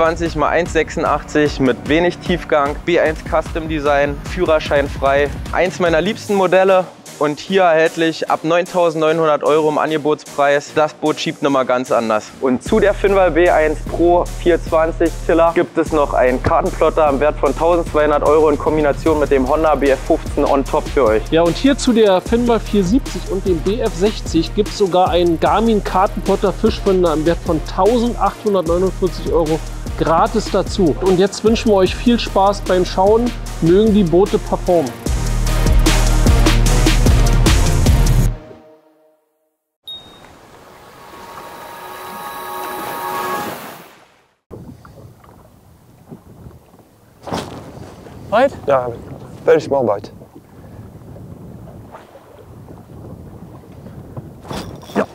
1,86 mit wenig Tiefgang, B1 Custom Design, Führerschein frei. Eins meiner liebsten Modelle. Und hier erhältlich ab 9.900 € im Angebotspreis. Das Boot schiebt nochmal ganz anders. Und zu der Finnwall B1 Pro 420 Tiller gibt es noch einen Kartenplotter im Wert von 1.200 € in Kombination mit dem Honda BF15 on top für euch. Ja, und hier zu der Finnwall 470 und dem BF60 gibt es sogar einen Garmin Kartenplotter Fischfinder im Wert von 1.849 € gratis dazu. Und jetzt wünschen wir euch viel Spaß beim Schauen. Mögen die Boote performen. Bite? Yeah, very small bite. Yeah.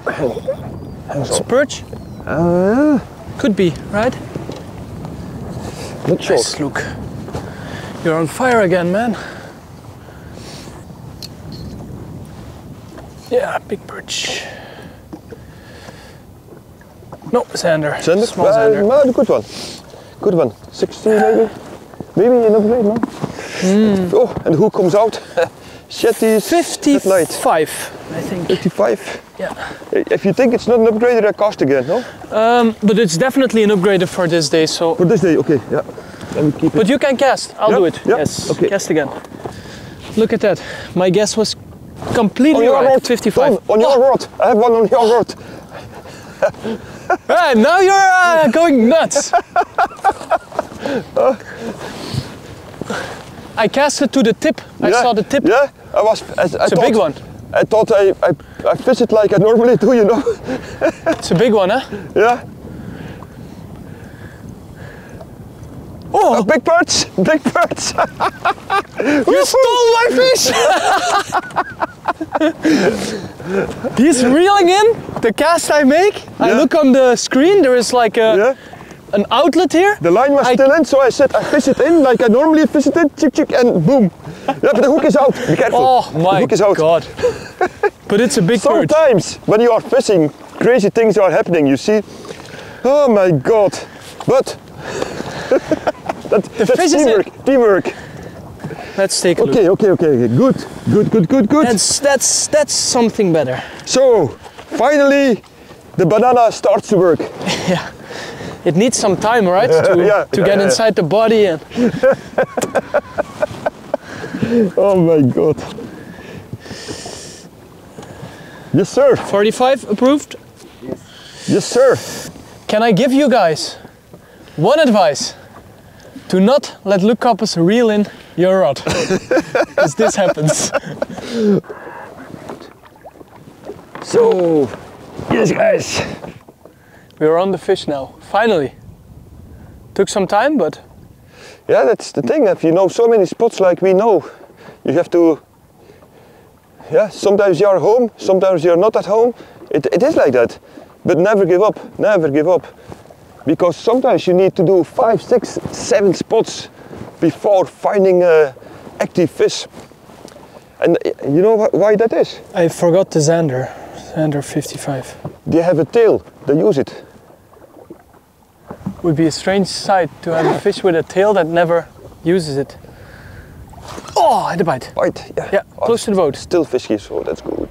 It's a perch? Could be, right? Not sure. Nice, Luke. You're on fire again, man. Yeah, big perch. No, sander. Sander? Small sander. Good one. Good one. 60 maybe? Maybe an upgrade, no? Oh, and the hook comes out. Shetty 55, I think. 55? Yeah. If you think it's not an upgrade, I cast again, no? But it's definitely an upgrade for this day, so... For this day, okay, yeah. Let me keep it. But you can cast, I'll do it. Yeah. Yes, okay. Cast again. Look at that. My guess was completely on your right, rod. 55. Don, on your rod. I have one on your rod. Right, now you're going nuts. I cast it to the tip. I saw the tip. Yeah, it's a big one. I thought I fish it like I normally do, you know. It's a big one, huh? Yeah. Oh, big perch! Big perch! You stole my fish! He's reeling in the cast I make. I look on the screen, there is like a, an outlet here. The line was still in, so I said I fish it in like I normally fish it in, chick chick, and boom. Yeah, but the hook is out. Be careful. Oh my the hook is out. God. But it's a big bird. Sometimes when you are fishing, crazy things are happening, you see. Oh my God. But that's teamwork. Teamwork. Let's take a look. Okay. Good. That's something better. So, finally, the banana starts to work. Yeah. It needs some time, right? To get inside the body and. Oh my God. Yes, sir. 45 approved? Yes, sir. Can I give you guys one advice? Do not let Luc Kappes reel in your rod, because this happens. So, yes guys. We're on the fish now, finally. Took some time, but... Yeah, that's the thing. If you know so many spots like we know, you have to... Yeah, sometimes you're home, sometimes you're not at home. It is like that. But never give up, never give up. Because sometimes you need to do 5, 6, 7 spots before finding active fish. And you know why that is? I forgot the Zander 55. They have a tail, they use it. Would be a strange sight to have a fish with a tail that never uses it. Oh, I had a bite. Bite, yeah. Yeah, close to the boat. Still fishy, so that's good.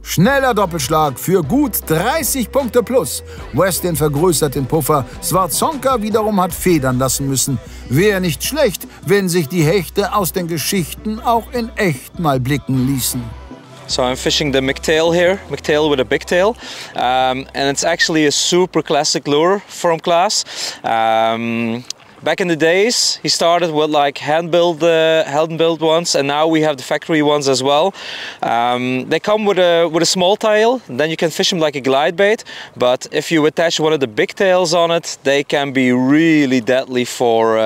Schneller Doppelschlag für gut 30 Punkte plus. Westin vergrößert den Puffer. Schwarzonka wiederum hat federn lassen müssen. Wäre nicht schlecht, wenn sich die Hechte aus den Geschichten auch in echt mal blicken ließen. So I'm fishing the McTail here, McTail with a big tail, and it's actually a super classic lure from Klaas. Back in the days, he started with like hand-built ones, and now we have the factory ones as well. They come with a small tail, then you can fish them like a glide bait. But if you attach one of the big tails on it, they can be really deadly for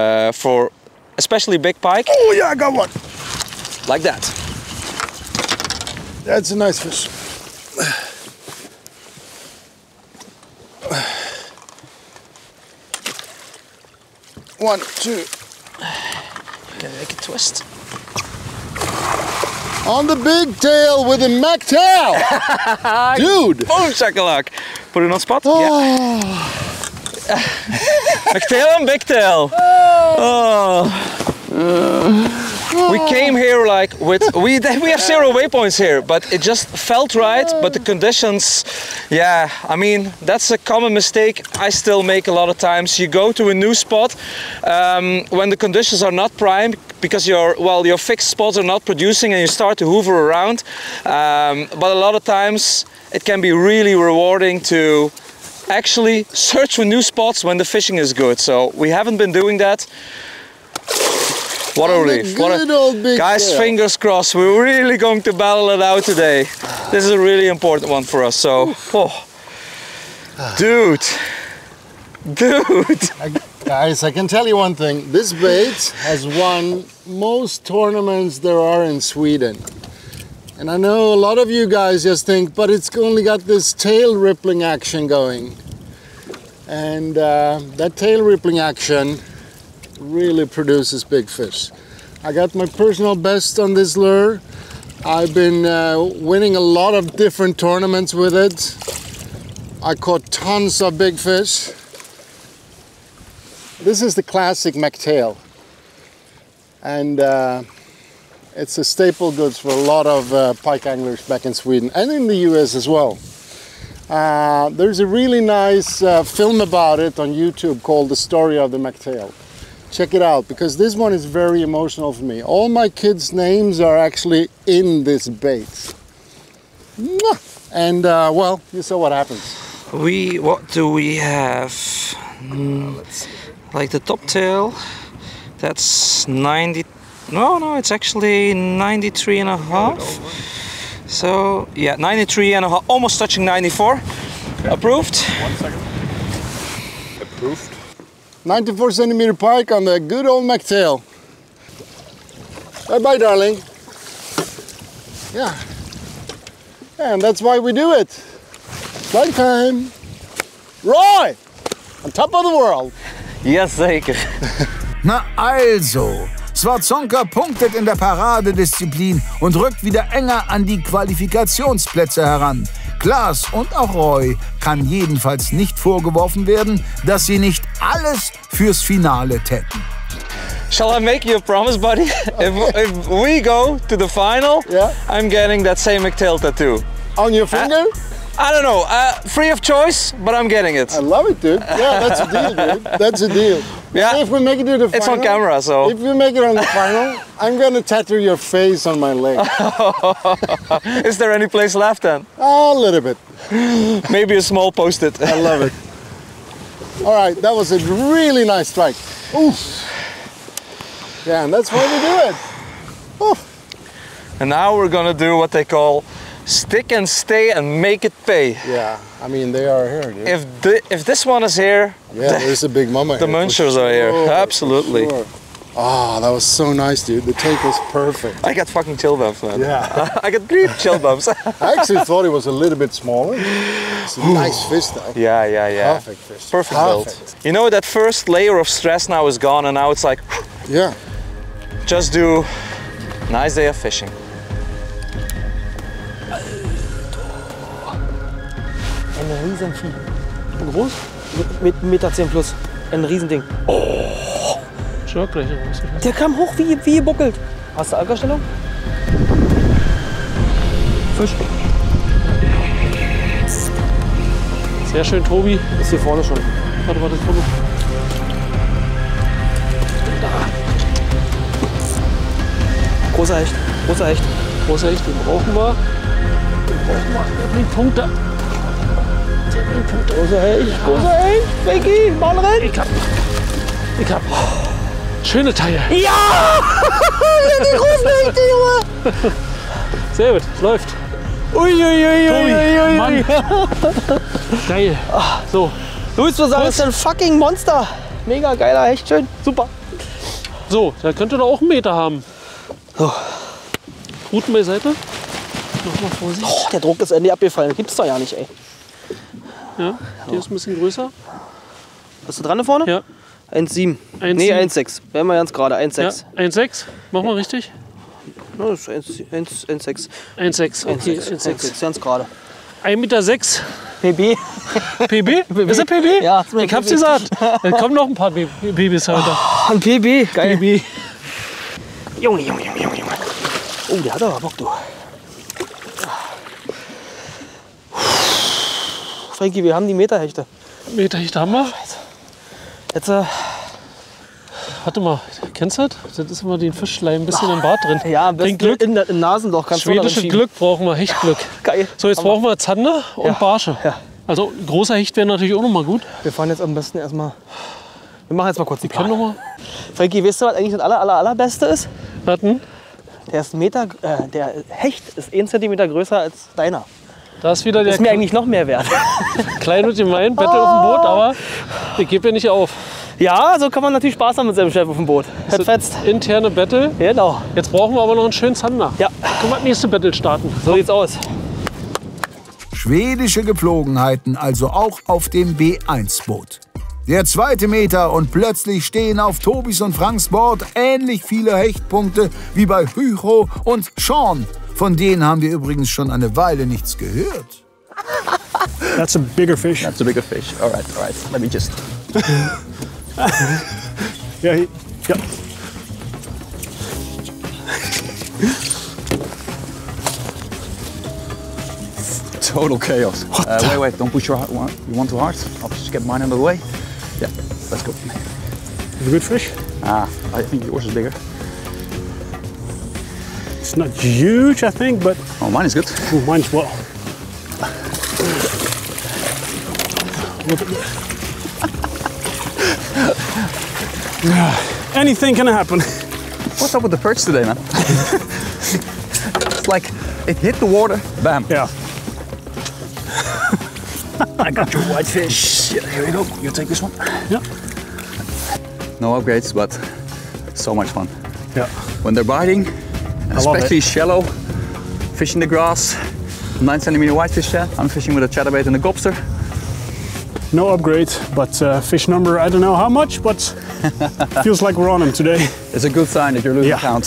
especially big pike. Oh yeah, I got one. Like that. That's a nice fish. One, two. Can make a twist. On the big tail with a McTail! Dude! Oh, shakalak. Put it on spot? Oh. Yeah. McTail and big tail. We came here like with we have 0 waypoints here, but it just felt right. But the conditions, yeah, I mean that's a common mistake I still make a lot of times. You go to a new spot when the conditions are not prime because your fixed spots are not producing, and you start to hoover around. But a lot of times it can be really rewarding to actually search for new spots when the fishing is good. So we haven't been doing that. What a relief. Guys, tail. Fingers crossed, we're really going to battle it out today. This is a really important one for us, so... Oh. Dude! Guys, I can tell you one thing. This bait has won most tournaments there are in Sweden. And I know a lot of you guys just think, but it's only got this tail rippling action going. And that tail rippling action really produces big fish. I got my personal best on this lure. I've been winning a lot of different tournaments with it. I caught tons of big fish. This is the classic McTail, and it's a staple goods for a lot of pike anglers back in Sweden and in the US as well. There's a really nice film about it on YouTube called The Story of the McTail. Check it out, because this one is very emotional for me. All my kids' names are actually in this bait. And well, you saw what happens. What do we have? Like the top tail, that's 90. No, it's actually 93 and a half. So yeah, 93 and a half, almost touching 94. Approved. 1 second. Approved. 94 centimeter pike on the good old McTail. Bye-bye, darling. Yeah. And that's why we do it. Flight time. Roy! On top of the world. Yes, zeker. Na also, Swarzonka punktet in der Paradedisziplin und rückt wieder enger an die Qualifikationsplätze heran. Klaas und auch Roy kann jedenfalls nicht vorgeworfen werden, dass sie nicht alles fürs Finale täten. Shall I make you a promise, buddy? If we go to the final, I'm getting that same McTail tattoo. On your finger? I don't know, free of choice, but I'm getting it. I love it, dude. Yeah, that's a deal, dude. That's a deal. Yeah. If we make it to the final, it's on camera, so. If we make it on the final, I'm gonna tattoo your face on my leg. Is there any place left then? A little bit. Maybe a small post-it. I love it. All right, that was a really nice strike. Oof. Yeah, and that's why we do it. Oof. And now we're gonna do what they call stick and stay and make it pay. Yeah, I mean they are here, dude. If this one is here, yeah, there's a big mama. The Munchers are here. Absolutely. Sure. Oh, that was so nice, dude. The take was perfect. I got fucking chill bumps, man. Yeah. I got deep chill bumps. I actually thought it was a little bit smaller. It's a nice fish, though. Yeah. Perfect fish. Perfect build. You know, that first layer of stress now is gone, and now it's like, yeah. Just do a nice day of fishing. Ein Riesenvieh. Groß? Mit 1,10 Meter plus. Ein Riesending. Oh. Der kam hoch wie gebuckelt. Hast du Ankerstellung? Fisch. Sehr schön, Tobi. Ist hier vorne schon. Warte, Tobi. Großer Hecht. Großer Hecht. Großer Hecht, den brauchen wir. Der bringt Punkte. Großer Hecht. Großer Hecht. Becky, Mann rein. Ich hab. Schöne Teile. Ja! Die großen Hechte, Junge! Sehr gut, läuft. Uiuiuiui. Mann. Geil. So. Luis, du sagst, das ist ein fucking Monster. Mega geiler Hecht, schön. Super. So, da könnte doch auch einen Meter haben. So. Ruten beiseite. Nochmal Vorsicht. Oh, der Druck ist endlich abgefallen. Das gibt's doch ja nicht, ey. Ja, der ist ein bisschen größer. Bist du dran da vorne? Ja. 1,7. Nee, 1,6. Wären wir ganz gerade. 1,6. Ja, 1,6. Machen wir richtig? Ja, das ist 1,6. 1,6. Okay, 1,6. Ganz gerade. 1,6 Meter. PB. PB? Ist er PB? Ja, ich hab's gesagt. Da kommen noch ein paar Babys heute. Oh, ein PB. Geil. PB. Junge. Oh, der hat aber Bock, du. Frankie, wir haben die Meterhechte. Meterhechte haben wir. Jetzt, warte mal, kennst du das? Das ist immer den Fischleim ein bisschen im Bart drin. Ja, am besten Glück. Im Nasenloch kannst du Schwedische Glück brauchen wir, Hechtglück. Geil. So, jetzt brauchen wir Zander und Barsche. Ja. Also großer Hecht wäre natürlich auch noch mal gut. Wir fahren jetzt am besten erstmal. Wir machen jetzt mal kurz die Plan. Noch mal. Frankie, weißt du, was eigentlich das allerbeste ist? Warten. Der Hecht ist 1 Zentimeter größer als deiner. Da ist wieder der. Das ist mir eigentlich noch mehr wert. Klein und gemein, Battle auf dem Boot, aber ich gebe ja nicht auf. Ja, so kann man natürlich Spaß haben mit seinem Chef auf dem Boot. Das fetzt. Interne Battle. Genau. Jetzt brauchen wir aber noch einen schönen Zander. Ja. Können wir das nächste Battle starten. So sieht's aus. Schwedische Gepflogenheiten also auch auf dem B1-Boot. Der 2. Meter und plötzlich stehen auf Tobis und Franks Board ähnlich viele Hechtpunkte wie bei Hugo und Sean. Von denen haben wir übrigens schon eine Weile nichts gehört. That's a bigger fish. That's a bigger fish. All right. Let me just. Yeah. Total chaos. Wait, don't push your one. You want too hard? I'll just get mine out of the way. Yeah, let's go. Is it a good fish? I think yours is bigger. It's not huge, I think, but. Oh, mine is good. Oh, mine's well. Anything can happen. What's up with the perch today, man? It's like it hit the water, bam. Yeah. I got your whitefish. Yeah, here we go. You take this one. Yeah. No upgrades, but so much fun. Yeah. When they're biting, especially shallow, fishing the grass, 9 centimeter whitefish shad. I'm fishing with a chatterbait and a gobster. No upgrade, but fish number, I don't know how much, but feels like we're on them today. It's a good sign that you're losing count.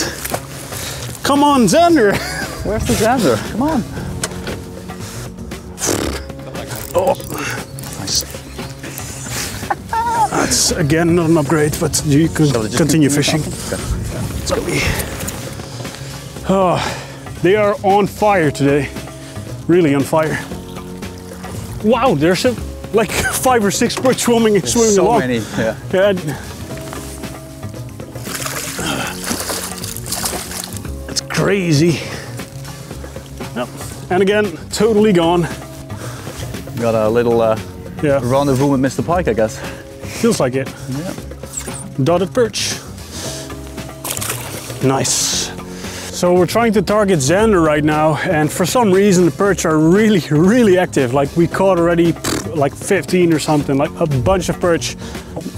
Come on, Xander! Where's the Xander? Come on. Oh. Nice. That's again not an upgrade, but you can continue fishing. Okay. Oh, they are on fire today. Really on fire. Wow, there's like 5 or 6 perch swimming so along. Many, yeah. It's crazy. Yep. And again, totally gone. Got a little rendezvous with Mr. Pike, I guess. Feels like it. Yeah. Dotted perch. Nice. So we're trying to target Xander right now, and for some reason the perch are really active. Like we caught already like 15 or something, like a bunch of perch.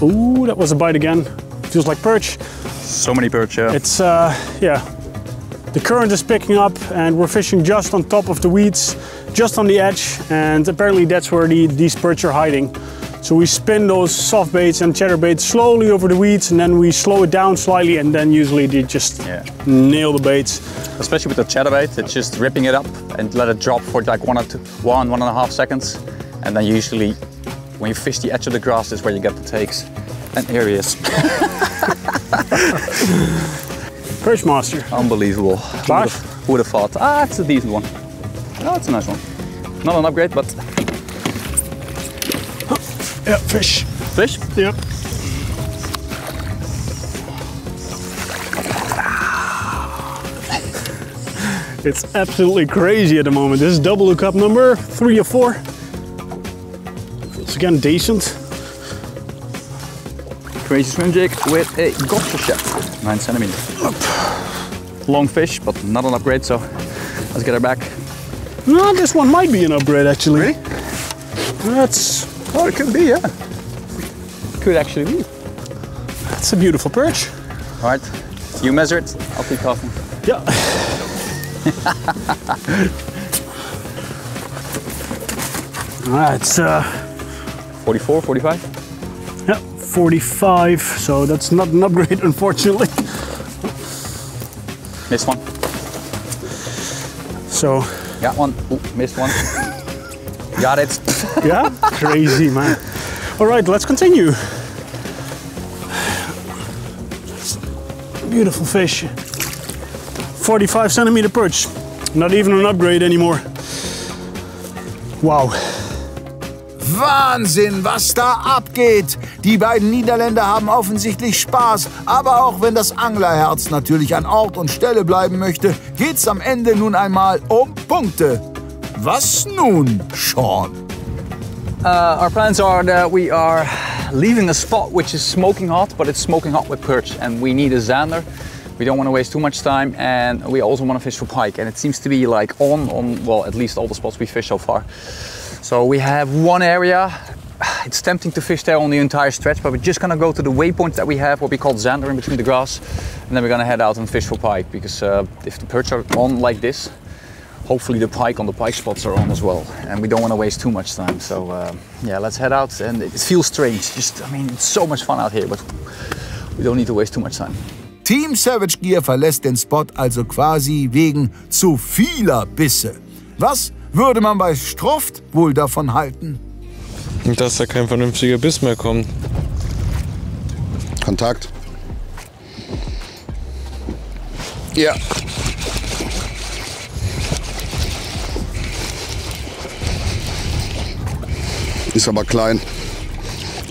Ooh, that was a bite again. Feels like perch. So many perch, yeah. It's yeah. The current is picking up and we're fishing just on top of the weeds, just on the edge, and apparently that's where these perch are hiding. So we spin those soft baits and chatterbaits slowly over the weeds, and then we slow it down slightly, and then usually they just nail the baits. Especially with the chatterbait, it's just ripping it up and let it drop for like 1.5 seconds. And then usually when you fish the edge of the grass is where you get the takes. And here he is. Perch master. Unbelievable. Who would have thought? Ah, it's a decent one. Oh, it's a nice one. Not an upgrade, but... Yeah, fish. Fish? Yep. It's absolutely crazy at the moment. This is double hookup number 3 or 4. It's again decent. Crazy swim jig with a gobster shad, 9 centimeters. Long fish, but not an upgrade, so let's get her back. No, this one might be an upgrade actually. Really? That's... Oh, it could be, yeah. Could actually be. That's a beautiful perch. All right, you measure it, I'll keep casting. Yeah. It's 44, 45? Yeah, 45, so that's not an upgrade, unfortunately. Missed one. So... Got one. Ooh, missed one. Got it. Yeah? Crazy, man. All right, let's continue. Beautiful fish. 45 centimeter perch. Not even an upgrade anymore. Wow. Wahnsinn, was da abgeht! Die beiden Niederländer haben offensichtlich Spaß, aber auch wenn das Anglerherz natürlich an Ort und Stelle bleiben möchte, geht's am Ende nun einmal um Punkte. Was nun, Sean? Our plans are that we are leaving a spot which is smoking hot, but it's smoking hot with perch, and we need a Xander. We don't want to waste too much time, and we also want to fish for pike, and it seems to be like on well, at least all the spots we fished so far. So we have one area. It's tempting to fish there on the entire stretch, but we're just gonna go to the waypoint that we have, what we call Xander, in between the grass, and then we're gonna head out and fish for pike, because if the perch are on like this, hopefully the pike on the pike spots are on as well, and we don't want to waste too much time. So yeah, let's head out. And it feels strange. Just, I mean, it's so much fun out here, but we don't need to waste too much time. Team Savage Gear verlässt den Spot also quasi wegen zu vieler Bisse. Was würde man bei Struft wohl davon halten? Dass da kein vernünftiger Biss mehr kommt. Kontakt. Ja. Ist aber klein.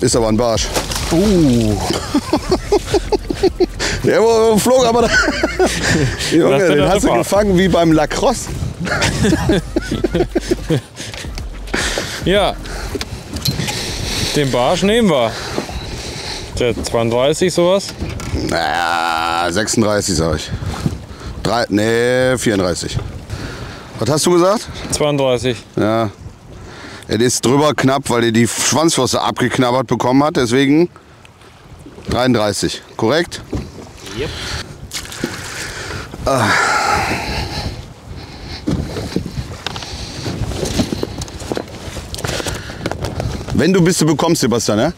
Ist aber ein Barsch. Der flog aber da. Junge, den hast du gefangen wie beim Lacrosse. Ja, den Barsch nehmen wir. Der 32 sowas? Naja, 36 sag ich. 34. Was hast du gesagt? 32. Ja. Es ist drüber knapp, weil er die Schwanzflosse abgeknabbert bekommen hat. Deswegen 33, korrekt? Yep. Wenn du Bisse bekommst, Sebastian, ja?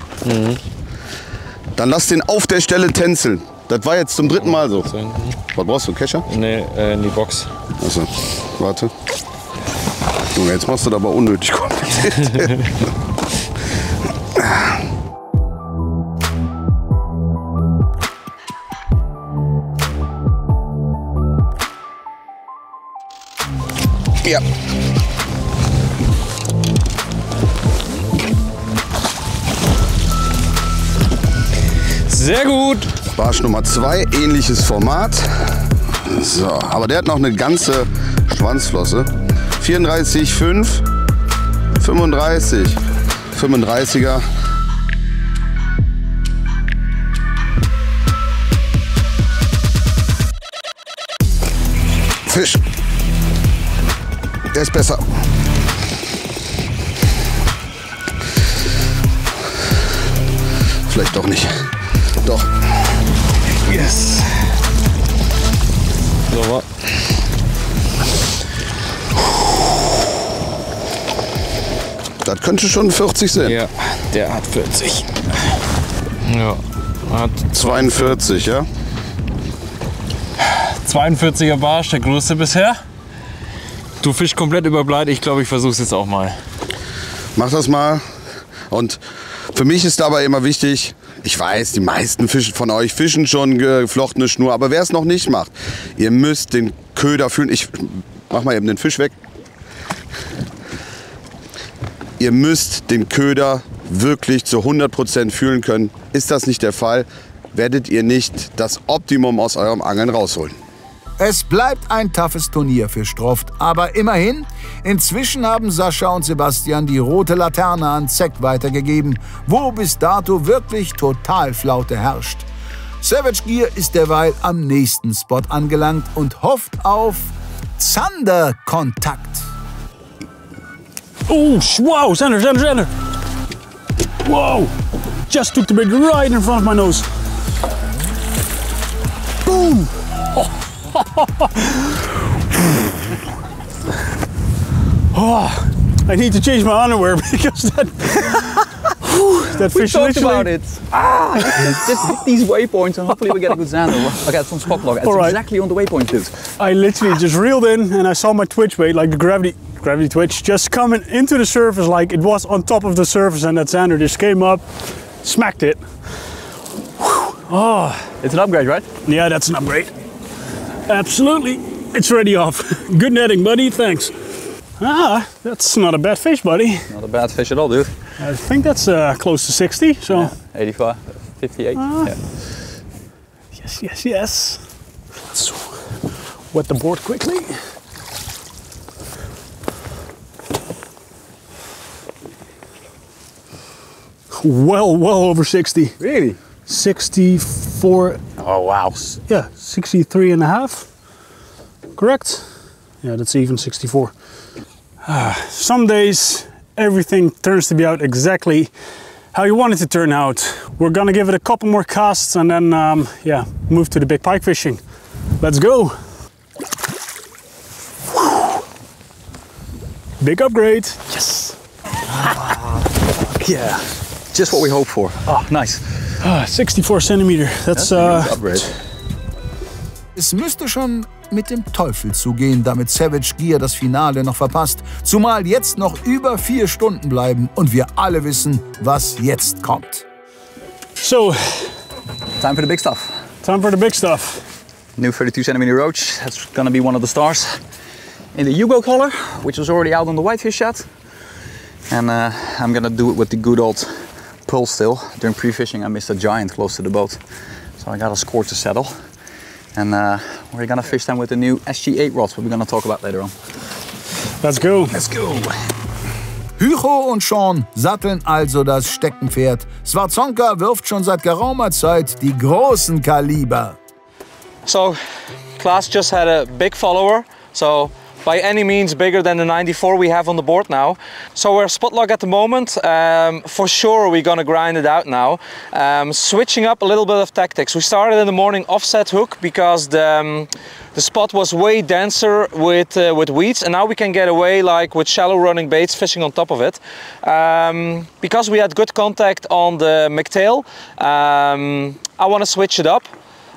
Dann lass den auf der Stelle tänzeln. Das war jetzt zum 3. Mal so. Was brauchst du, Kescher? Nee, in die Box. Achso, warte. Junge, jetzt machst du das aber unnötig kompliziert. Ja. Sehr gut. Barsch Nummer 2, ähnliches Format. So, aber der hat noch eine ganze Schwanzflosse. 34, 5, 35, 35er. Fisch. Der ist besser. Vielleicht doch nicht. Doch. Yes. So. Das könnte schon 40 sein. Ja, der hat 40. Ja, hat 42, ja? 42er Barsch, der größte bisher. Du fischst komplett überbleibt. Ich glaube, ich versuche es jetzt auch mal. Mach das mal. Und für mich ist dabei immer wichtig, ich weiß, die meisten von euch fischen schon geflochtene Schnur, aber wer es noch nicht macht, ihr müsst den Köder fühlen. Ich mach mal eben den Fisch weg. Ihr müsst den Köder wirklich zu 100% fühlen können. Ist das nicht der Fall, werdet ihr nicht das Optimum aus eurem Angeln rausholen. Es bleibt ein toughes Turnier für Stroft, aber immerhin, inzwischen haben Sascha und Sebastian die rote Laterne an Zeck weitergegeben, wo bis dato wirklich Totalflaute herrscht. Savage Gear ist derweil am nächsten Spot angelangt und hofft auf Zanderkontakt. Oh, wow, Zander. Whoa, just took the bait right in front of my nose. Boom. Oh, I need to change my underwear because that fish We talked literally... about it. Just hit these waypoints and hopefully we get a good zander. I got some spot log. It's All right. exactly on the waypoint, dude. I literally just reeled in and I saw my twitch bait, like the gravity twitch, just coming into the surface like it was on top of the surface, and that zander just came up, smacked it. Oh, it's an upgrade, right? Yeah, that's an upgrade. Absolutely. It's ready off. Good netting, buddy. Thanks. Ah, that's not a bad fish, buddy. Not a bad fish at all, dude. I think that's close to 60. So. Yeah, 85, 58. Yeah. Yes. Let's wet the board quickly. Well over 60. Really? 64. Oh wow. Yeah, 63 and a half. Correct? Yeah, that's even 64. Some days everything turns to be out exactly how you want it to turn out. We're gonna give it a couple more casts and then yeah, move to the big pike fishing. Let's go. Big upgrade. Yes. Yeah. Just what we hoped for. Oh, nice. 64 centimeter. That's a good upgrade. Es müsste schon mit dem Teufel zugehen, damit Savage Gear das Finale noch verpasst. Zumal jetzt noch über 4 Stunden bleiben und wir alle wissen, was jetzt kommt. So, time for the big stuff. Time for the big stuff. New 32 centimeter roach. That's gonna be one of the stars. In the Hugo color, which was already out on the whitefish shad. And I'm gonna do it with the good old pull still. During pre-fishing I missed a giant close to the boat. So I got a score to settle. And we're gonna fish them with the new SG8 rods, what we're gonna talk about later on. Let's go. Let's go. Hugo und Sean satteln also das Steckenpferd. Swarzonka wirft schon seit geraumer Zeit die großen Kaliber. So, Klaas just had a big follower. So by any means bigger than the 94 we have on the board now. So we're spot lock at the moment. For sure we're gonna grind it out now. Switching up a little bit of tactics. We started in the morning offset hook because the spot was way denser with weeds, and now we can get away like with shallow running baits fishing on top of it. Because we had good contact on the McTail, I want to switch it up.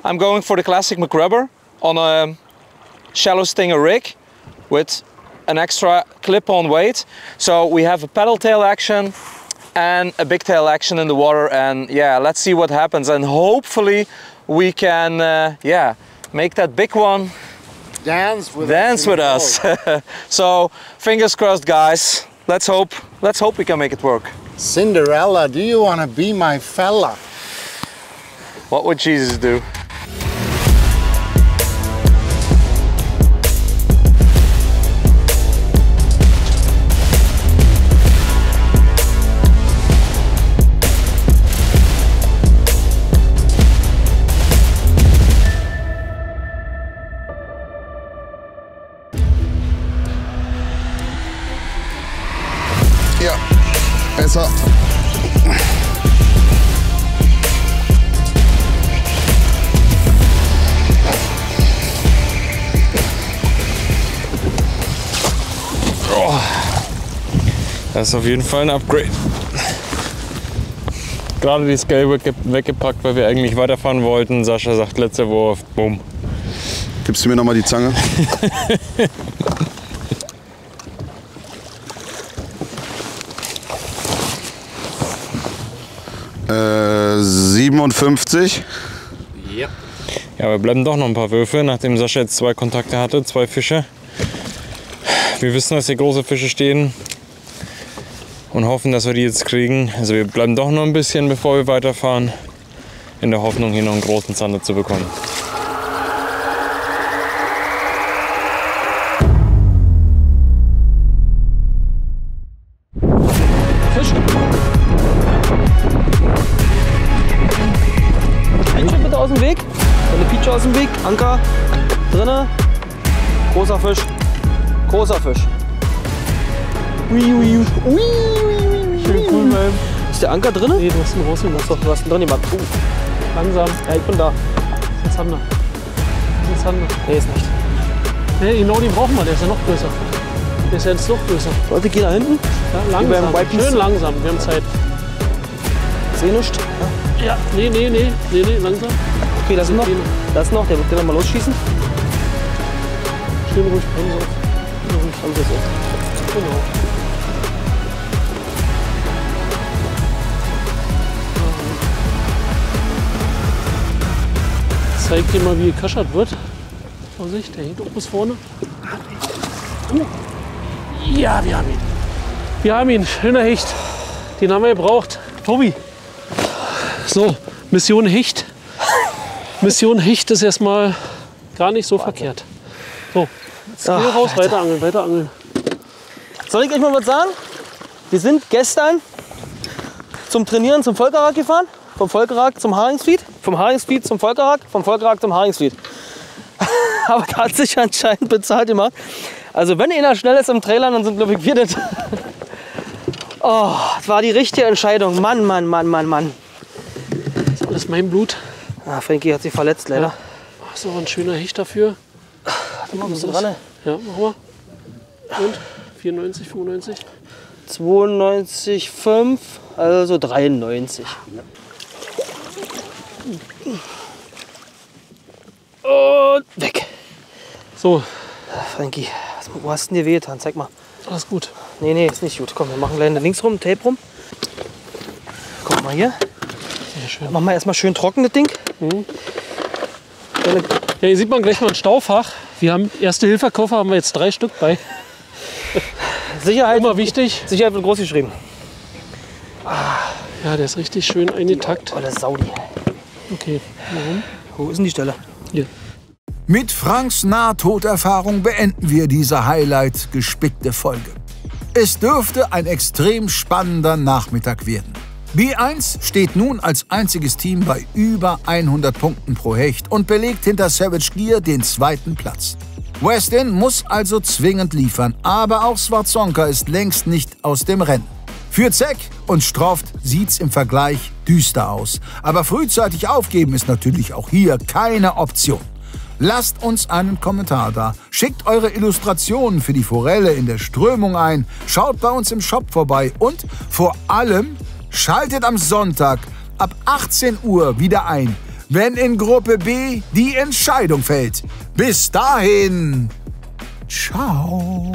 I'm going for the classic McRubber on a shallow stinger rig with an extra clip-on weight. So we have a paddle tail action and a big tail action in the water, and yeah, let's see what happens, and hopefully we can yeah, make that big one dance with us. So fingers crossed, guys. Let's hope we can make it work. Cinderella, do you want to be my fella? What would Jesus do? Ja, besser. Oh, das ist auf jeden Fall ein Upgrade. Gerade die Scale weggepackt, weil wir eigentlich weiterfahren wollten. Sascha sagt, letzter Wurf, bumm. Gibst du mir noch mal die Zange? 57. Ja. Ja, wir bleiben doch noch ein paar Würfe, nachdem Sascha jetzt 2 Kontakte hatte, 2 Fische. Wir wissen, dass hier große Fische stehen und hoffen, dass wir die jetzt kriegen. Also wir bleiben doch noch ein bisschen, bevor wir weiterfahren, in der Hoffnung, hier noch einen großen Zander zu bekommen. Aus dem Weg, eine Pietsche aus dem Weg, Anker drinne, großer Fisch, großer Fisch. Ui, ui, ui. Schön cool, Mann. Ist der Anker drinne? Nee, du hast ihn rausgemacht. Achso, du hast ihn drin gemacht. Langsam. Ja, ich bin da. Das ist ein Zander. Das ist ein Zander. Nee, ist nicht. Nee, genau den brauchen wir, der ist ja noch größer. Der ist ja jetzt noch größer. Leute, geh da hinten. Ja, langsam. Schön langsam, wir haben Zeit. Seh nicht? Ja, nee, langsam. Okay, das ist noch. Das ist noch, der wird dann mal losschießen. Schön ruhig Bremse auf. Ruhig Bremse auf. Genau. Zeig dir mal, wie gekaschert wird. Vorsicht, der hängt auch bis vorne. Ja, wir haben ihn. Wir haben ihn. Schöner Hecht. Den haben wir gebraucht. Tobi. So, Mission Hecht. Mission Hecht ist erstmal gar nicht so verkehrt. So, jetzt geh raus, weiter angeln, weiter angeln. Soll ich euch mal was sagen? Wir sind gestern zum Trainieren zum Volkerrad gefahren. Vom Volkerrad zum Haringsfried, vom Haringsfried zum Volkerrad, vom Volkerrad zum Haringsfried. Aber da hat sich anscheinend bezahlt gemacht. Also wenn einer schnell ist im Trailer, dann sind glaube ich wir das. Oh, das war die richtige Entscheidung. Mann, Mann, Mann, Mann, Mann. Das ist alles mein Blut. Ah, Frankie hat sich verletzt, leider. Ja. Ach, so ein schöner Hecht dafür. Warte mal, ein bisschen dran. Ja, machen wir. Und? 94, 95? 92,5, also 93. Und weg. So. Frankie, wo hast du denn dir wehgetan? Zeig mal. Alles gut. Nee, ist nicht gut. Komm, wir machen gleich links rum, Tape rum. Guck mal hier. Sehr schön. Machen wir erstmal schön trocken, das Ding. Mhm. Ja, hier sieht man gleich mal ein Staufach. Wir haben Erste-Hilfe-Koffer, haben wir jetzt 3 Stück bei. Sicherheit. Immer wichtig. Sicherheit wird groß geschrieben. Ja, der ist richtig schön eingetackt. Oh, das ist Saudi. Okay, warum? Wo ist denn die Stelle? Hier. Mit Franks Nahtoderfahrung beenden wir diese Highlight-gespickte Folge. Es dürfte ein extrem spannender Nachmittag werden. B1 steht nun als einziges Team bei über 100 Punkten pro Hecht und belegt hinter Savage Gear den 2. Platz. Westin muss also zwingend liefern, aber auch Schwarzonka ist längst nicht aus dem Rennen. Für Zeck und Stroft sieht's im Vergleich düster aus. Aber frühzeitig aufgeben ist natürlich auch hier keine Option. Lasst uns einen Kommentar da, schickt eure Illustrationen für die Forelle in der Strömung ein, schaut bei uns im Shop vorbei und vor allem schaltet am Sonntag ab 18 Uhr wieder ein, wenn in Gruppe B die Entscheidung fällt. Bis dahin, ciao.